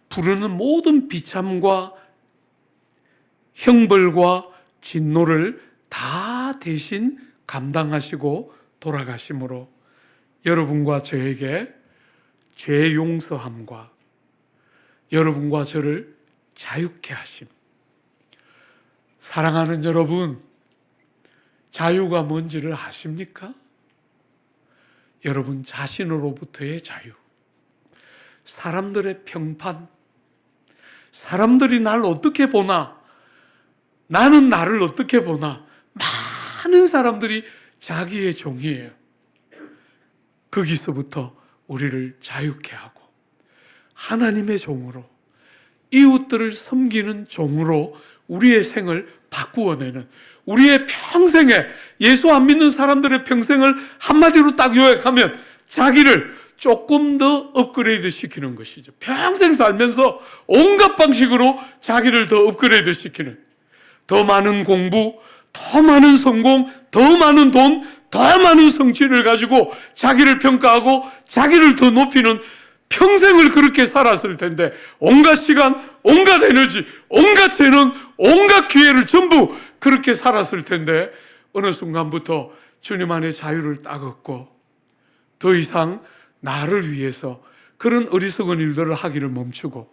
[SPEAKER 1] 부르는 모든 비참과 형벌과 진노를 다 대신 감당하시고 돌아가심으로 여러분과 저에게 죄 용서함과 여러분과 저를 자유케 하심. 사랑하는 여러분, 자유가 뭔지를 아십니까? 여러분 자신으로부터의 자유, 사람들의 평판, 사람들이 날 어떻게 보나, 나는 나를 어떻게 보나, 많은 사람들이 자기의 종이에요. 거기서부터 우리를 자유케 하고 하나님의 종으로, 이웃들을 섬기는 종으로 우리의 생을 바꾸어내는, 우리의 평생에, 예수 안 믿는 사람들의 평생을 한마디로 딱 요약하면 자기를 조금 더 업그레이드 시키는 것이죠. 평생 살면서 온갖 방식으로 자기를 더 업그레이드 시키는, 더 많은 공부, 더 많은 성공, 더 많은 돈, 더 많은 성취를 가지고 자기를 평가하고 자기를 더 높이는, 평생을 그렇게 살았을 텐데 온갖 시간, 온갖 에너지, 온갖 재능, 온갖 기회를 전부 그렇게 살았을 텐데 어느 순간부터 주님 안에 자유를 딱 얻고 더 이상 나를 위해서 그런 어리석은 일들을 하기를 멈추고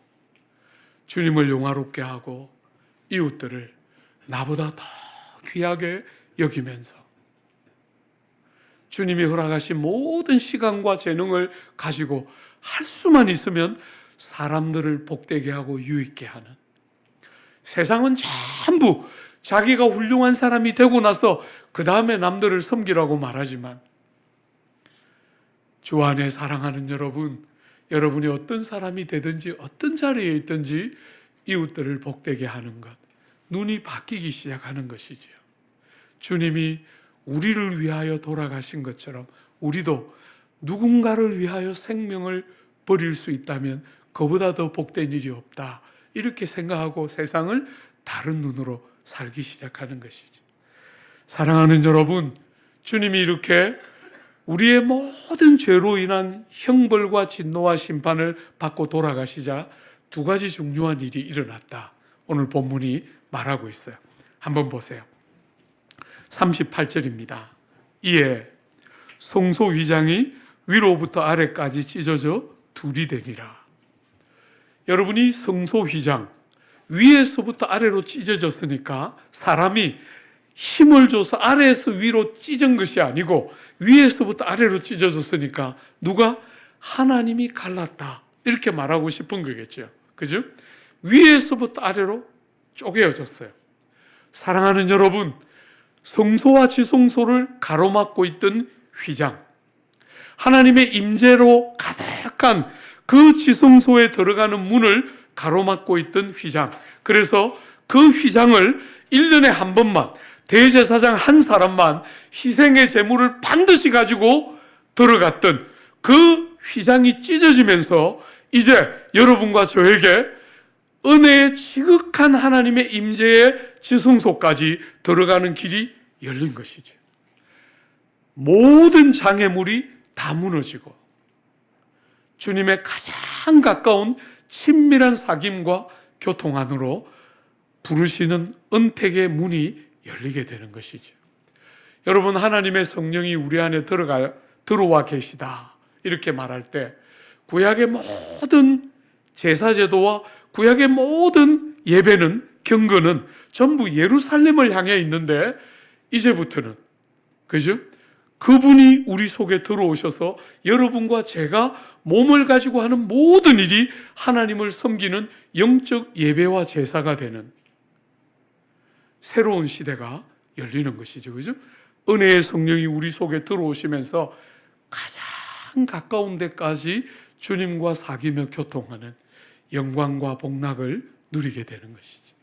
[SPEAKER 1] 주님을 영화롭게 하고 이웃들을 나보다 더 귀하게 여기면서 주님이 허락하신 모든 시간과 재능을 가지고 할 수만 있으면 사람들을 복되게 하고 유익게 하는, 세상은 전부 자기가 훌륭한 사람이 되고 나서 그 다음에 남들을 섬기라고 말하지만 주 안에 사랑하는 여러분, 여러분이 어떤 사람이 되든지 어떤 자리에 있든지 이웃들을 복되게 하는 것, 눈이 바뀌기 시작하는 것이지요. 주님이 우리를 위하여 돌아가신 것처럼 우리도 누군가를 위하여 생명을 버릴 수 있다면 그보다 더 복된 일이 없다, 이렇게 생각하고 세상을 다른 눈으로 살기 시작하는 것이지. 사랑하는 여러분, 주님이 이렇게 우리의 모든 죄로 인한 형벌과 진노와 심판을 받고 돌아가시자 두 가지 중요한 일이 일어났다, 오늘 본문이 말하고 있어요. 한번 보세요. 38절입니다. 이에 성소 휘장이 위로부터 아래까지 찢어져 둘이 되니라. 여러분이 성소 휘장, 위에서부터 아래로 찢어졌으니까 사람이 힘을 줘서 아래에서 위로 찢은 것이 아니고 위에서부터 아래로 찢어졌으니까 누가? 하나님이 갈랐다, 이렇게 말하고 싶은 거겠죠. 그죠? 위에서부터 아래로 쪼개어졌어요. 사랑하는 여러분, 성소와 지성소를 가로막고 있던 휘장, 하나님의 임재로 가득한 그 지성소에 들어가는 문을 가로막고 있던 휘장, 그래서 그 휘장을 1년에 한 번만 대제사장 한 사람만 희생의 제물을 반드시 가지고 들어갔던 그 휘장이 찢어지면서 이제 여러분과 저에게 은혜의 지극한 하나님의 임재의 지성소까지 들어가는 길이 열린 것이죠. 모든 장애물이 다 무너지고 주님의 가장 가까운 친밀한 사귐과 교통 안으로 부르시는 은택의 문이 열리게 되는 것이죠. 여러분, 하나님의 성령이 우리 안에 들어와 계시다, 이렇게 말할 때 구약의 모든 제사제도와 구약의 모든 예배는, 경건은 전부 예루살렘을 향해 있는데 이제부터는, 그죠? 그분이 우리 속에 들어오셔서 여러분과 제가 몸을 가지고 하는 모든 일이 하나님을 섬기는 영적 예배와 제사가 되는, 새로운 시대가 열리는 것이죠. 그죠? 은혜의 성령이 우리 속에 들어오시면서 가장 가까운 데까지 주님과 사귀며 교통하는 영광과 복락을 누리게 되는 것이죠.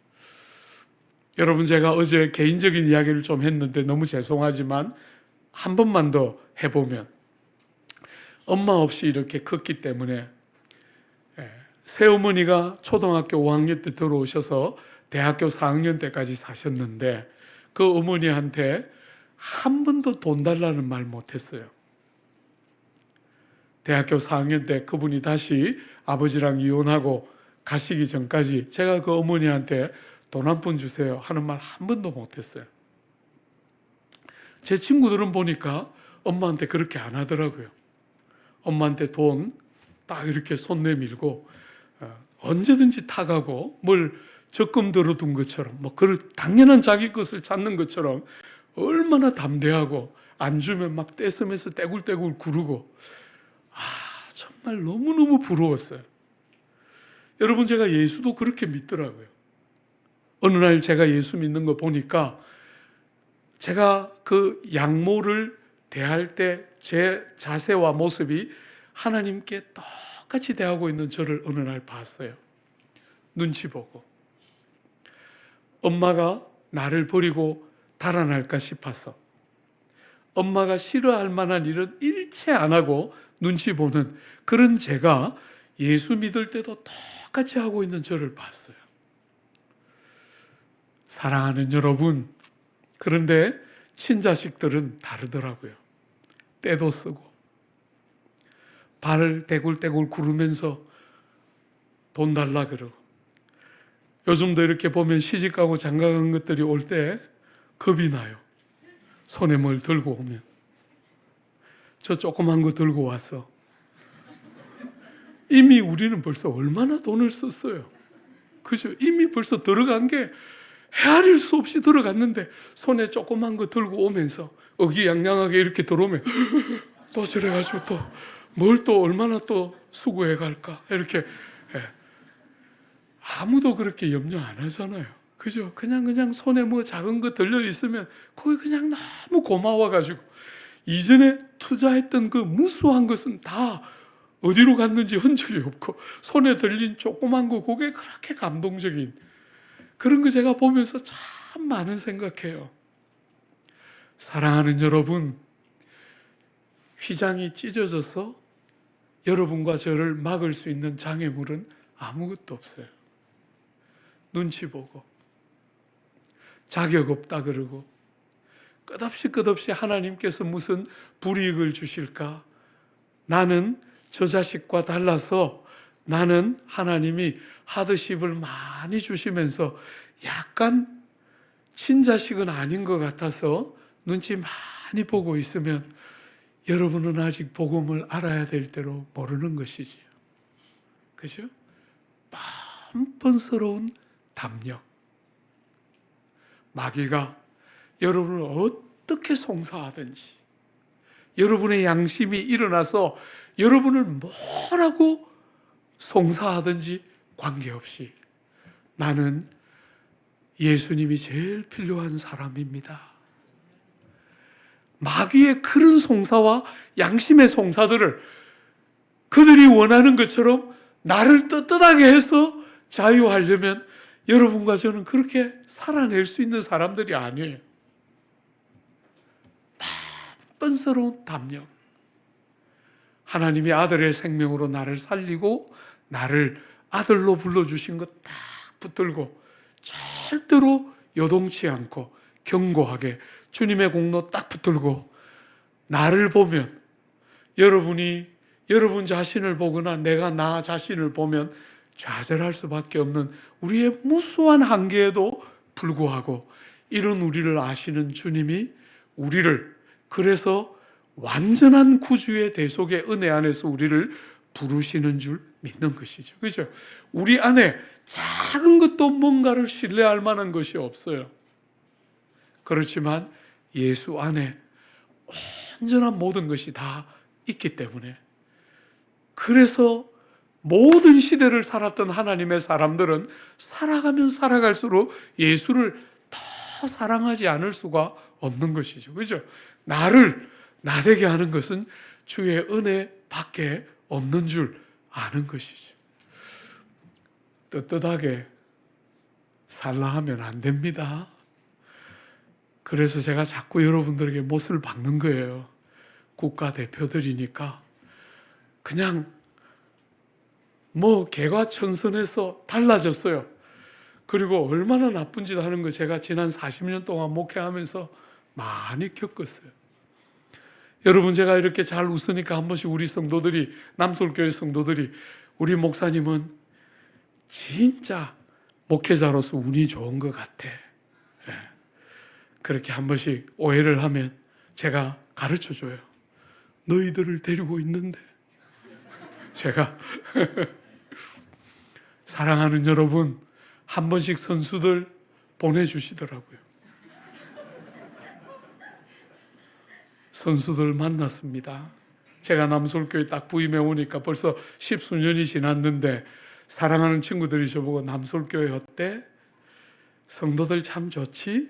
[SPEAKER 1] 여러분, 제가 어제 개인적인 이야기를 좀 했는데 너무 죄송하지만 한 번만 더 해보면, 엄마 없이 이렇게 컸기 때문에 새어머니가 초등학교 5학년 때 들어오셔서 대학교 4학년 때까지 사셨는데 그 어머니한테 한 번도 돈 달라는 말 못했어요. 대학교 4학년 때 그분이 다시 아버지랑 이혼하고 가시기 전까지 제가 그 어머니한테 돈 한 푼 주세요 하는 말 한 번도 못했어요. 제 친구들은 보니까 엄마한테 그렇게 안 하더라고요. 엄마한테 돈 딱 이렇게 손 내밀고 언제든지 타가고 뭘 적금 들어둔 것처럼, 뭐 그런 당연한 자기 것을 찾는 것처럼 얼마나 담대하고 안 주면 막 떼쓰면서 떼굴떼굴 구르고, 정말 너무너무 부러웠어요. 여러분, 제가 예수도 그렇게 믿더라고요. 어느 날 제가 예수 믿는 거 보니까 제가 그 양모를 대할 때 제 자세와 모습이 하나님께 똑같이 대하고 있는 저를 어느 날 봤어요. 눈치 보고. 엄마가 나를 버리고 달아날까 싶어서 엄마가 싫어할 만한 일은 일체 안 하고 눈치 보는 그런 제가 예수 믿을 때도 똑같이 하고 있는 저를 봤어요. 사랑하는 여러분, 그런데 친자식들은 다르더라고요. 때도 쓰고 발을 떼굴떼굴 구르면서 돈 달라 그러고, 요즘도 이렇게 보면 시집가고 장가간 것들이 올 때 겁이 나요. 손에 뭘 들고 오면. 저 조그만 거 들고 와서 이미 우리는 벌써 얼마나 돈을 썼어요. 그죠? 이미 벌써 들어간 게 헤아릴 수 없이 들어갔는데 손에 조그만 거 들고 오면서 의기양양하게 이렇게 들어오면 또 저래가지고 또 뭘 또 얼마나 또 수고해 갈까 이렇게. 아무도 그렇게 염려 안 하잖아요. 그죠? 그냥 손에 뭐 작은 거 들려 있으면 거기 그냥 너무 고마워가지고 이전에 투자했던 그 무수한 것은 다 어디로 갔는지 흔적이 없고 손에 들린 조그만 거 그게 그렇게 감동적인 그런 거 제가 보면서 참 많은 생각해요. 사랑하는 여러분, 휘장이 찢어져서 여러분과 저를 막을 수 있는 장애물은 아무것도 없어요. 눈치 보고 자격 없다 그러고 끝없이 하나님께서 무슨 불이익을 주실까? 나는 저 자식과 달라서 나는 하나님이 하드십을 많이 주시면서 약간 친자식은 아닌 것 같아서 눈치 많이 보고 있으면 여러분은 아직 복음을 알아야 될 대로 모르는 것이지요. 그죠? 뻔뻔스러운 담력. 마귀가 여러분을 어떻게 송사하든지, 여러분의 양심이 일어나서 여러분을 뭐라고 송사하든지 관계없이 나는 예수님이 제일 필요한 사람입니다. 마귀의 그런 송사와 양심의 송사들을 그들이 원하는 것처럼 나를 떳떳하게 해서 자유하려면 여러분과 저는 그렇게 살아낼 수 있는 사람들이 아니에요. 뻔뻔스러운 담력. 하나님이 아들의 생명으로 나를 살리고 나를 아들로 불러주신 것 딱 붙들고 절대로 요동치 않고 견고하게 주님의 공로 딱 붙들고 나를 보면, 여러분이 여러분 자신을 보거나 내가 나 자신을 보면 좌절할 수밖에 없는 우리의 무수한 한계에도 불구하고 이런 우리를 아시는 주님이 우리를 그래서 완전한 구주의 대속의 은혜 안에서 우리를 부르시는 줄 믿는 것이죠. 그렇죠? 우리 안에 작은 것도 뭔가를 신뢰할 만한 것이 없어요. 그렇지만 예수 안에 온전한 모든 것이 다 있기 때문에, 그래서 모든 시대를 살았던 하나님의 사람들은 살아가면 살아갈수록 예수를 더 사랑하지 않을 수가 없는 것이죠. 그죠? 나를 나되게 하는 것은 주의 은혜밖에 없는 줄 아는 것이죠. 떳떳하게 살라 하면 안 됩니다. 그래서 제가 자꾸 여러분들에게 못을 박는 거예요. 국가대표들이니까 그냥 개과천선해서 달라졌어요. 그리고 얼마나 나쁜 짓 하는 거 제가 지난 40년 동안 목회하면서 많이 겪었어요. 여러분, 제가 이렇게 잘 웃으니까 한 번씩 우리 성도들이, 남서울교회 성도들이, 우리 목사님은 진짜 목회자로서 운이 좋은 것 같아. 그렇게 한 번씩 오해를 하면 제가 가르쳐줘요. 너희들을 데리고 있는데. 제가 사랑하는 여러분, 한 번씩 선수들 보내주시더라고요. 선수들 만났습니다. 제가 남서울교회 딱 부임해 오니까 벌써 10수년이 지났는데 사랑하는 친구들이 저보고 남서울교회 어때? 성도들 참 좋지?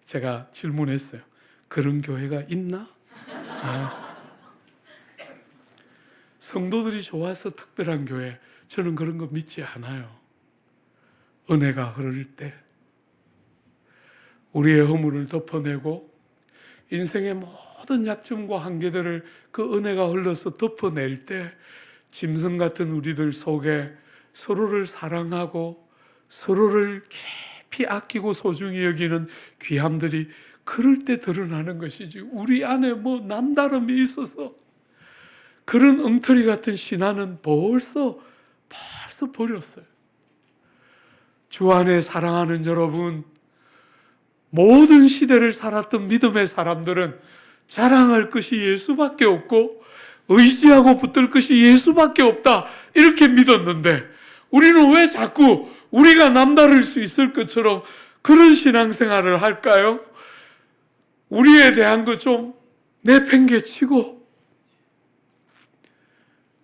[SPEAKER 1] 제가 질문했어요. 그런 교회가 있나? 성도들이 좋아서 특별한 교회, 저는 그런 거 믿지 않아요. 은혜가 흐를 때 우리의 허물을 덮어내고 인생의 모든 약점과 한계들을 그 은혜가 흘러서 덮어낼 때 짐승 같은 우리들 속에 서로를 사랑하고 서로를 깊이 아끼고 소중히 여기는 귀함들이 그럴 때 드러나는 것이지, 우리 안에 남다름이 있어서 그런 엉터리 같은 신화는 벌써 버렸어요. 주 안에 사랑하는 여러분, 모든 시대를 살았던 믿음의 사람들은 자랑할 것이 예수밖에 없고 의지하고 붙들 것이 예수밖에 없다, 이렇게 믿었는데 우리는 왜 자꾸 우리가 남다를 수 있을 것처럼 그런 신앙생활을 할까요? 우리에 대한 거 좀 내팽개치고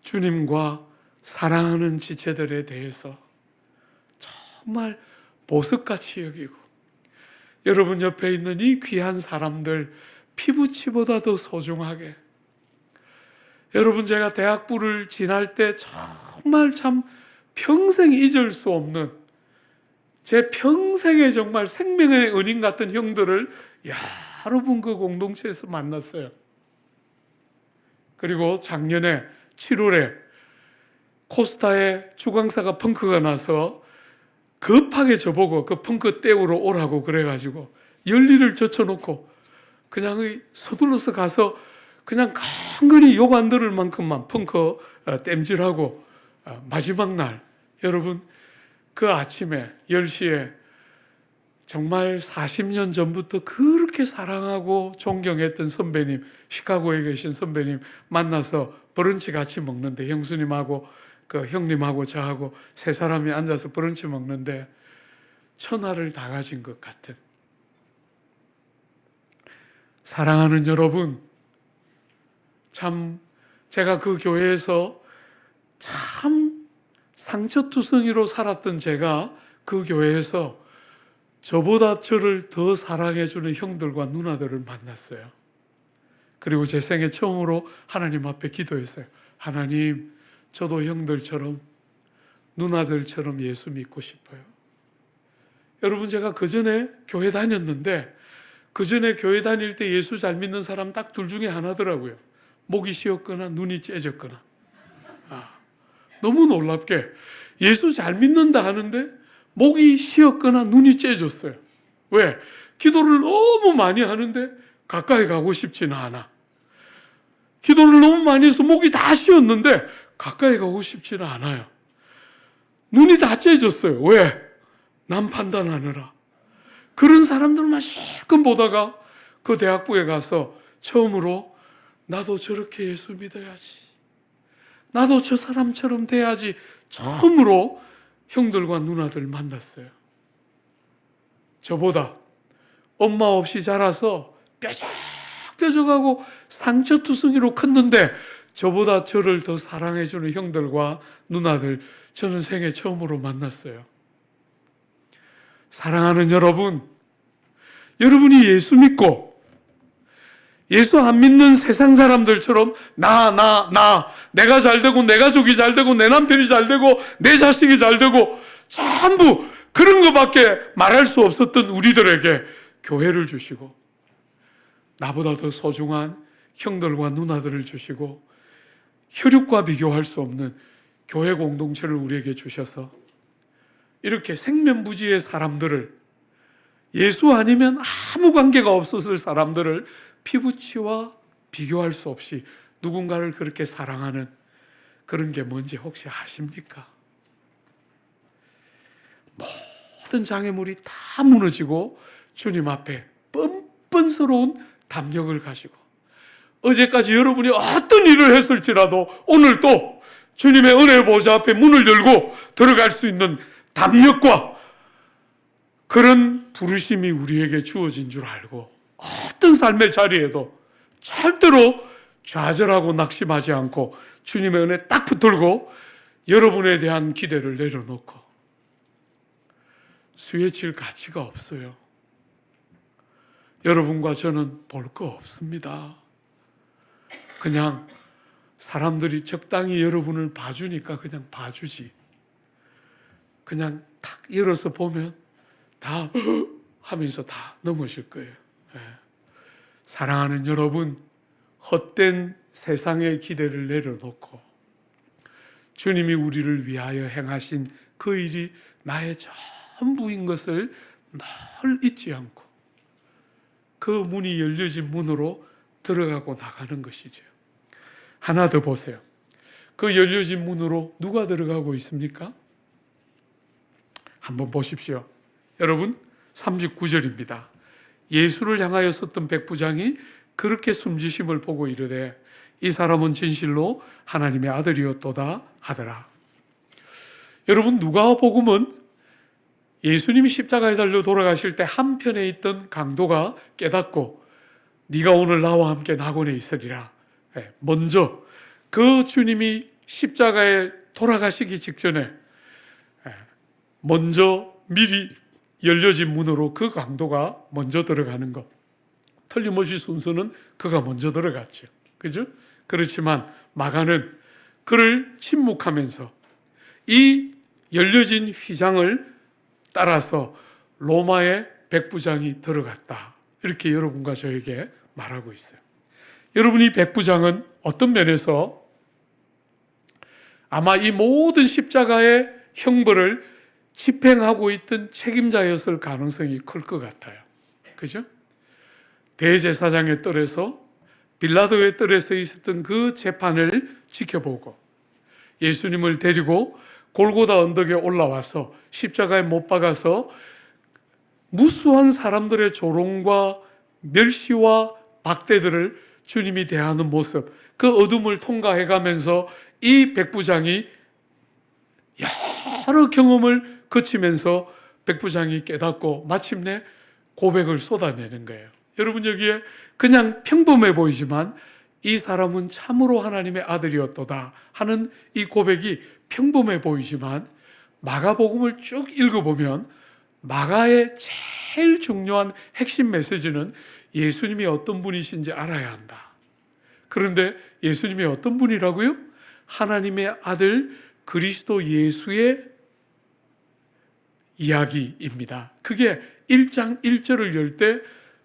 [SPEAKER 1] 주님과 사랑하는 지체들에 대해서 정말 보석같이 여기고, 여러분 옆에 있는 이 귀한 사람들 피부치보다 더 소중하게, 여러분 제가 대학부를 지날 때 정말 참 평생 잊을 수 없는, 제 평생에 정말 생명의 은인 같은 형들을 여러 분 그 공동체에서 만났어요. 그리고 작년에 7월에 코스타에 주광사가 펑크가 나서 급하게 저보고 그 펑크 떼우러 오라고 그래가지고 열일을 젖혀놓고 그냥 서둘러서 가서 그냥 간간히 욕 안 들을 만큼만 펑크 땜질하고, 마지막 날 여러분 그 아침에 10시에 정말 40년 전부터 그렇게 사랑하고 존경했던 선배님, 시카고에 계신 선배님 만나서 브런치 같이 먹는데, 형수님하고 그 형님하고 저하고 세 사람이 앉아서 브런치 먹는데 천하를 다 가진 것 같은, 사랑하는 여러분, 참 제가 그 교회에서 참 상처투성이로 살았던 제가 그 교회에서 저보다 저를 더 사랑해주는 형들과 누나들을 만났어요. 그리고 제 생애 처음으로 하나님 앞에 기도했어요. 하나님, 저도 형들처럼 누나들처럼 예수 믿고 싶어요. 여러분, 제가 그전에 교회 다녔는데 그전에 교회 다닐 때 예수 잘 믿는 사람 딱 둘 중에 하나더라고요. 목이 쉬었거나 눈이 째졌거나. 너무 놀랍게 예수 잘 믿는다 하는데 목이 쉬었거나 눈이 째졌어요. 왜? 기도를 너무 많이 하는데 가까이 가고 싶지는 않아. 기도를 너무 많이 해서 목이 다 쉬었는데 가까이 가고 싶지는 않아요. 눈이 다 째졌어요. 왜? 남 판단하느라. 그런 사람들만 실컷 보다가 그 대학부에 가서 처음으로 나도 저렇게 예수 믿어야지, 나도 저 사람처럼 돼야지, 처음으로 형들과 누나들 만났어요. 저보다 엄마 없이 자라서 뾰족뾰족하고 상처투성이로 컸는데 저보다 저를 더 사랑해주는 형들과 누나들, 저는 생애 처음으로 만났어요. 사랑하는 여러분, 여러분이 예수 믿고 예수 안 믿는 세상 사람들처럼 내가 잘 되고 내 가족이 잘 되고 내 남편이 잘 되고 내 자식이 잘 되고 전부 그런 것밖에 말할 수 없었던 우리들에게 교회를 주시고 나보다 더 소중한 형들과 누나들을 주시고 혈육과 비교할 수 없는 교회 공동체를 우리에게 주셔서 이렇게 생면부지의 사람들을 예수 아니면 아무 관계가 없었을 사람들을 피부치와 비교할 수 없이 누군가를 그렇게 사랑하는 그런 게 뭔지 혹시 아십니까? 모든 장애물이 다 무너지고 주님 앞에 뻔뻔스러운 담력을 가지고 어제까지 여러분이 어떤 일을 했을지라도 오늘 또 주님의 은혜의 보좌 앞에 문을 열고 들어갈 수 있는 담력과 그런 부르심이 우리에게 주어진 줄 알고 어떤 삶의 자리에도 절대로 좌절하고 낙심하지 않고 주님의 은혜 딱 붙들고 여러분에 대한 기대를 내려놓고 수혜칠 가치가 없어요. 여러분과 저는 볼 거 없습니다. 그냥 사람들이 적당히 여러분을 봐주니까 그냥 봐주지. 그냥 탁 열어서 보면 다 하면서 다 넘으실 거예요. 사랑하는 여러분, 헛된 세상의 기대를 내려놓고 주님이 우리를 위하여 행하신 그 일이 나의 전부인 것을 늘 잊지 않고 그 문이 열려진 문으로 들어가고 나가는 것이죠. 하나 더 보세요. 그 열려진 문으로 누가 들어가고 있습니까? 한번 보십시오. 여러분, 39절입니다. 예수를 향하여 섰던 백부장이 그렇게 숨지심을 보고 이르되 이 사람은 진실로 하나님의 아들이었도다 하더라. 여러분, 누가복음은 예수님이 십자가에 달려 돌아가실 때 한편에 있던 강도가 깨닫고 네가 오늘 나와 함께 낙원에 있으리라. 먼저 그 주님이 십자가에 돌아가시기 직전에 먼저 미리 열려진 문으로 그 강도가 먼저 들어가는 것. 틀림없이 순서는 그가 먼저 들어갔죠. 그죠? 그렇지만 마가는 그를 침묵하면서 이 열려진 휘장을 따라서 로마의 백부장이 들어갔다. 이렇게 여러분과 저에게 말하고 있어요. 여러분, 이 백부장은 어떤 면에서 아마 이 모든 십자가의 형벌을 집행하고 있던 책임자였을 가능성이 클 것 같아요. 그죠? 대제사장의 뜰에서 빌라도의 뜰에서 있었던 그 재판을 지켜보고 예수님을 데리고 골고다 언덕에 올라와서 십자가에 못 박아서 무수한 사람들의 조롱과 멸시와 박대들을 주님이 대하는 모습, 그 어둠을 통과해가면서 이 백부장이 여러 경험을 거치면서 백부장이 깨닫고 마침내 고백을 쏟아내는 거예요. 여러분, 여기에 그냥 평범해 보이지만 이 사람은 참으로 하나님의 아들이었도다 하는 이 고백이 평범해 보이지만 마가복음을 쭉 읽어보면 마가의 제일 중요한 핵심 메시지는 예수님이 어떤 분이신지 알아야 한다. 그런데 예수님이 어떤 분이라고요? 하나님의 아들 그리스도 예수의 이야기입니다. 그게 1장 1절을 열 때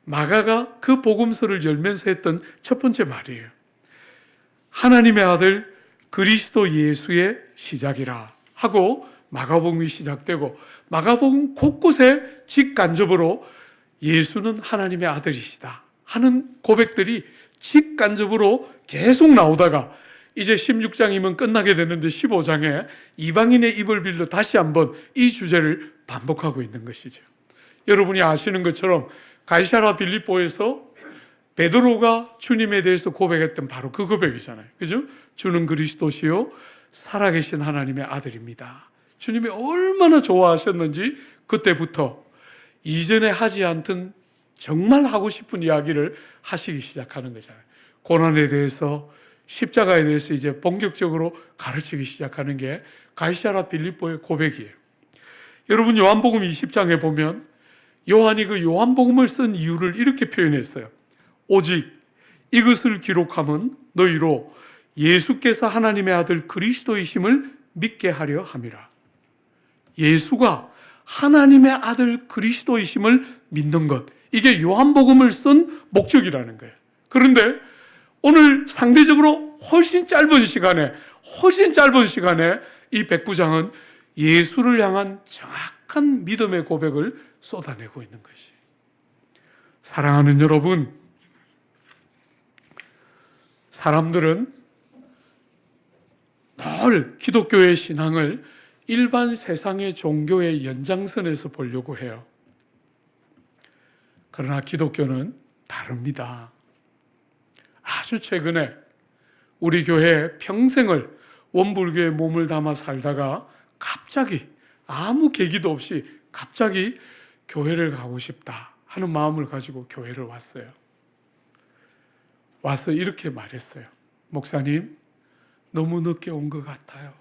[SPEAKER 1] 마가가 그 복음서를 열면서 했던 첫 번째 말이에요. 하나님의 아들 그리스도 예수의 시작이라 하고 마가복음이 시작되고 마가복음 곳곳에 직간접으로 예수는 하나님의 아들이시다 하는 고백들이 직간접으로 계속 나오다가 이제 16장이면 끝나게 되는데 15장에 이방인의 입을 빌려 다시 한번 이 주제를 반복하고 있는 것이죠. 여러분이 아시는 것처럼 가이사랴 빌립보에서 베드로가 주님에 대해서 고백했던 바로 그 고백이잖아요. 그죠? 주는 그리스도시요 살아계신 하나님의 아들입니다. 주님이 얼마나 좋아하셨는지 그때부터 이전에 하지 않던 정말 하고 싶은 이야기를 하시기 시작하는 거잖아요. 고난에 대해서, 십자가에 대해서 이제 본격적으로 가르치기 시작하는 게 가이사랴 빌립보의 고백이에요. 여러분, 요한복음 20장에 보면 요한이 그 요한복음을 쓴 이유를 이렇게 표현했어요. 오직 이것을 기록함은 너희로 예수께서 하나님의 아들 그리스도이심을 믿게 하려 함이라. 예수가 하나님의 아들 그리스도이심을 믿는 것, 이게 요한복음을 쓴 목적이라는 거예요. 그런데 오늘 상대적으로 훨씬 짧은 시간에 이 백부장은 예수를 향한 정확한 믿음의 고백을 쏟아내고 있는 것이. 사랑하는 여러분, 사람들은 늘 기독교의 신앙을 일반 세상의 종교의 연장선에서 보려고 해요. 그러나 기독교는 다릅니다. 아주 최근에 우리 교회 평생을 원불교에 몸을 담아 살다가 갑자기 아무 계기도 없이 갑자기 교회를 가고 싶다 하는 마음을 가지고 교회를 왔어요. 와서 이렇게 말했어요. 목사님, 너무 늦게 온 것 같아요.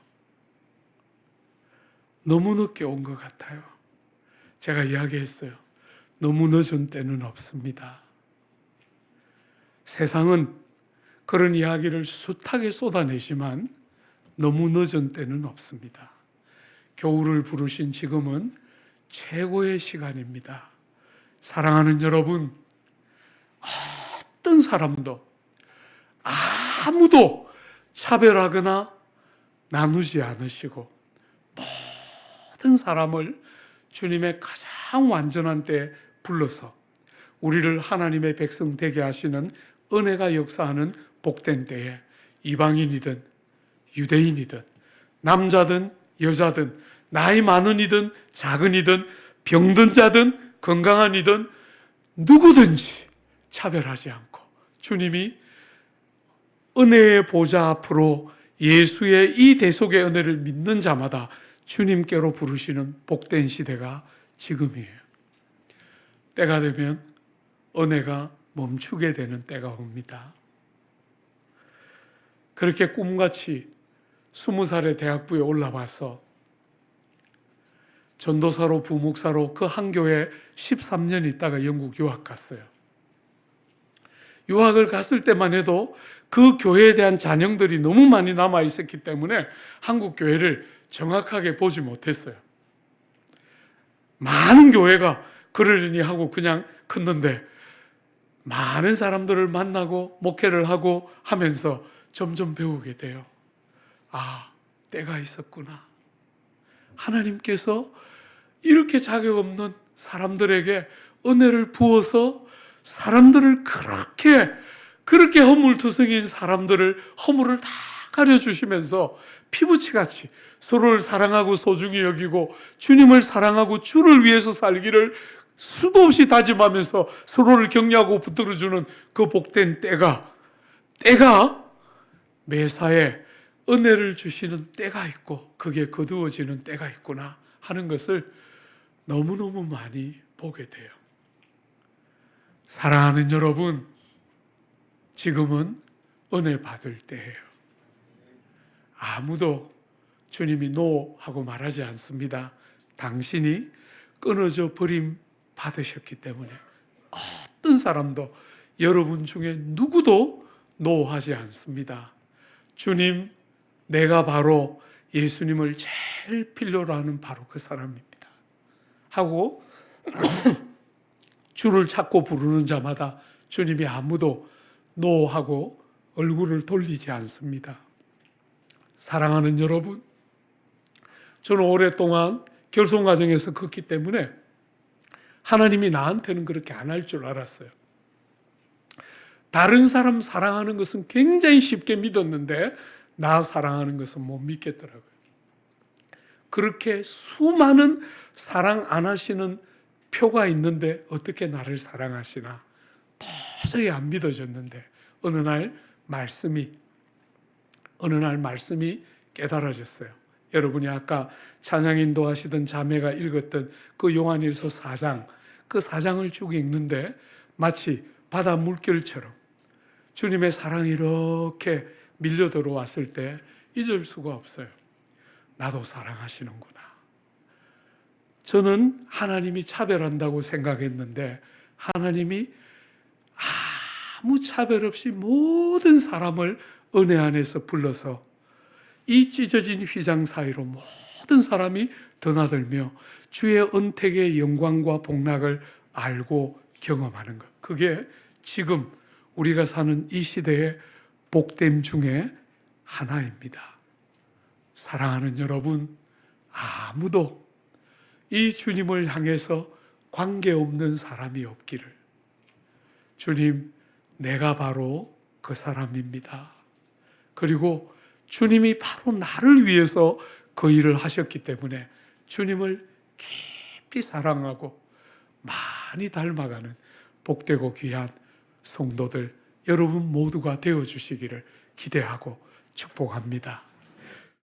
[SPEAKER 1] 너무 늦게 온 것 같아요. 제가 이야기했어요. 너무 늦은 때는 없습니다. 세상은 그런 이야기를 숱하게 쏟아내지만 너무 늦은 때는 없습니다. 교우를 부르신 지금은 최고의 시간입니다. 사랑하는 여러분, 어떤 사람도 아무도 차별하거나 나누지 않으시고 모든 사람을 주님의 가장 완전한 때에 불러서 우리를 하나님의 백성 되게 하시는 은혜가 역사하는 복된 때에 이방인이든 유대인이든 남자든 여자든 나이 많은 이든 작은 이든 병든 자든 건강한 이든 누구든지 차별하지 않고 주님이 은혜의 보좌 앞으로 예수의 이 대속의 은혜를 믿는 자마다 주님께로 부르시는 복된 시대가 지금이에요. 때가 되면 은혜가 멈추게 되는 때가 옵니다. 그렇게 꿈같이 20살에 대학부에 올라와서 전도사로 부목사로 그 한 교회에 13년 있다가 영국 유학 갔어요. 유학을 갔을 때만 해도 그 교회에 대한 잔영들이 너무 많이 남아 있었기 때문에 한국 교회를 정확하게 보지 못했어요. 많은 교회가 그러려니 하고 그냥 컸는데 많은 사람들을 만나고 목회를 하고 하면서 점점 배우게 돼요. 아, 때가 있었구나. 하나님께서 이렇게 자격 없는 사람들에게 은혜를 부어서 사람들을 그렇게 허물투성인 사람들을 허물을 다 가려주시면서 피부치같이 서로를 사랑하고 소중히 여기고 주님을 사랑하고 주를 위해서 살기를 수도 없이 다짐하면서 서로를 격려하고 붙들어주는 그 복된 때가 매사에 은혜를 주시는 때가 있고 그게 거두어지는 때가 있구나 하는 것을 너무너무 많이 보게 돼요. 사랑하는 여러분, 지금은 은혜 받을 때예요. 아무도 주님이 노 하고 말하지 않습니다. 당신이 끊어져 버림 받으셨기 때문에 어떤 사람도 여러분 중에 누구도 노 하지 않습니다. 주님, 내가 바로 예수님을 제일 필요로 하는 바로 그 사람입니다 하고 주를 찾고 부르는 자마다 주님이 아무도 노 하고 얼굴을 돌리지 않습니다. 사랑하는 여러분, 저는 오랫동안 결손 과정에서 컸기 때문에 하나님이 나한테는 그렇게 안 할 줄 알았어요. 다른 사람 사랑하는 것은 굉장히 쉽게 믿었는데 나 사랑하는 것은 못 믿겠더라고요. 그렇게 수많은 사랑 안 하시는 표가 있는데 어떻게 나를 사랑하시나 도저히 안 믿어졌는데 어느 날 말씀이 깨달아졌어요. 여러분이 아까 찬양 인도하시던 자매가 읽었던 그 요한일서 4장, 그 4장을 쭉 읽는데 마치 바다 물결처럼 주님의 사랑이 이렇게 밀려 들어왔을 때 잊을 수가 없어요. 나도 사랑하시는구나. 저는 하나님이 차별한다고 생각했는데 하나님이 아무 차별 없이 모든 사람을 은혜 안에서 불러서 이 찢어진 휘장 사이로 모든 사람이 드나들며 주의 은택의 영광과 복락을 알고 경험하는 것. 그게 지금 우리가 사는 이 시대의 복됨 중에 하나입니다. 사랑하는 여러분, 아무도 이 주님을 향해서 관계없는 사람이 없기를. 주님, 내가 바로 그 사람입니다. 그리고 주님이 바로 나를 위해서 그 일을 하셨기 때문에 주님을 깊이 사랑하고 많이 닮아가는 복되고 귀한 성도들 여러분 모두가 되어주시기를 기대하고 축복합니다.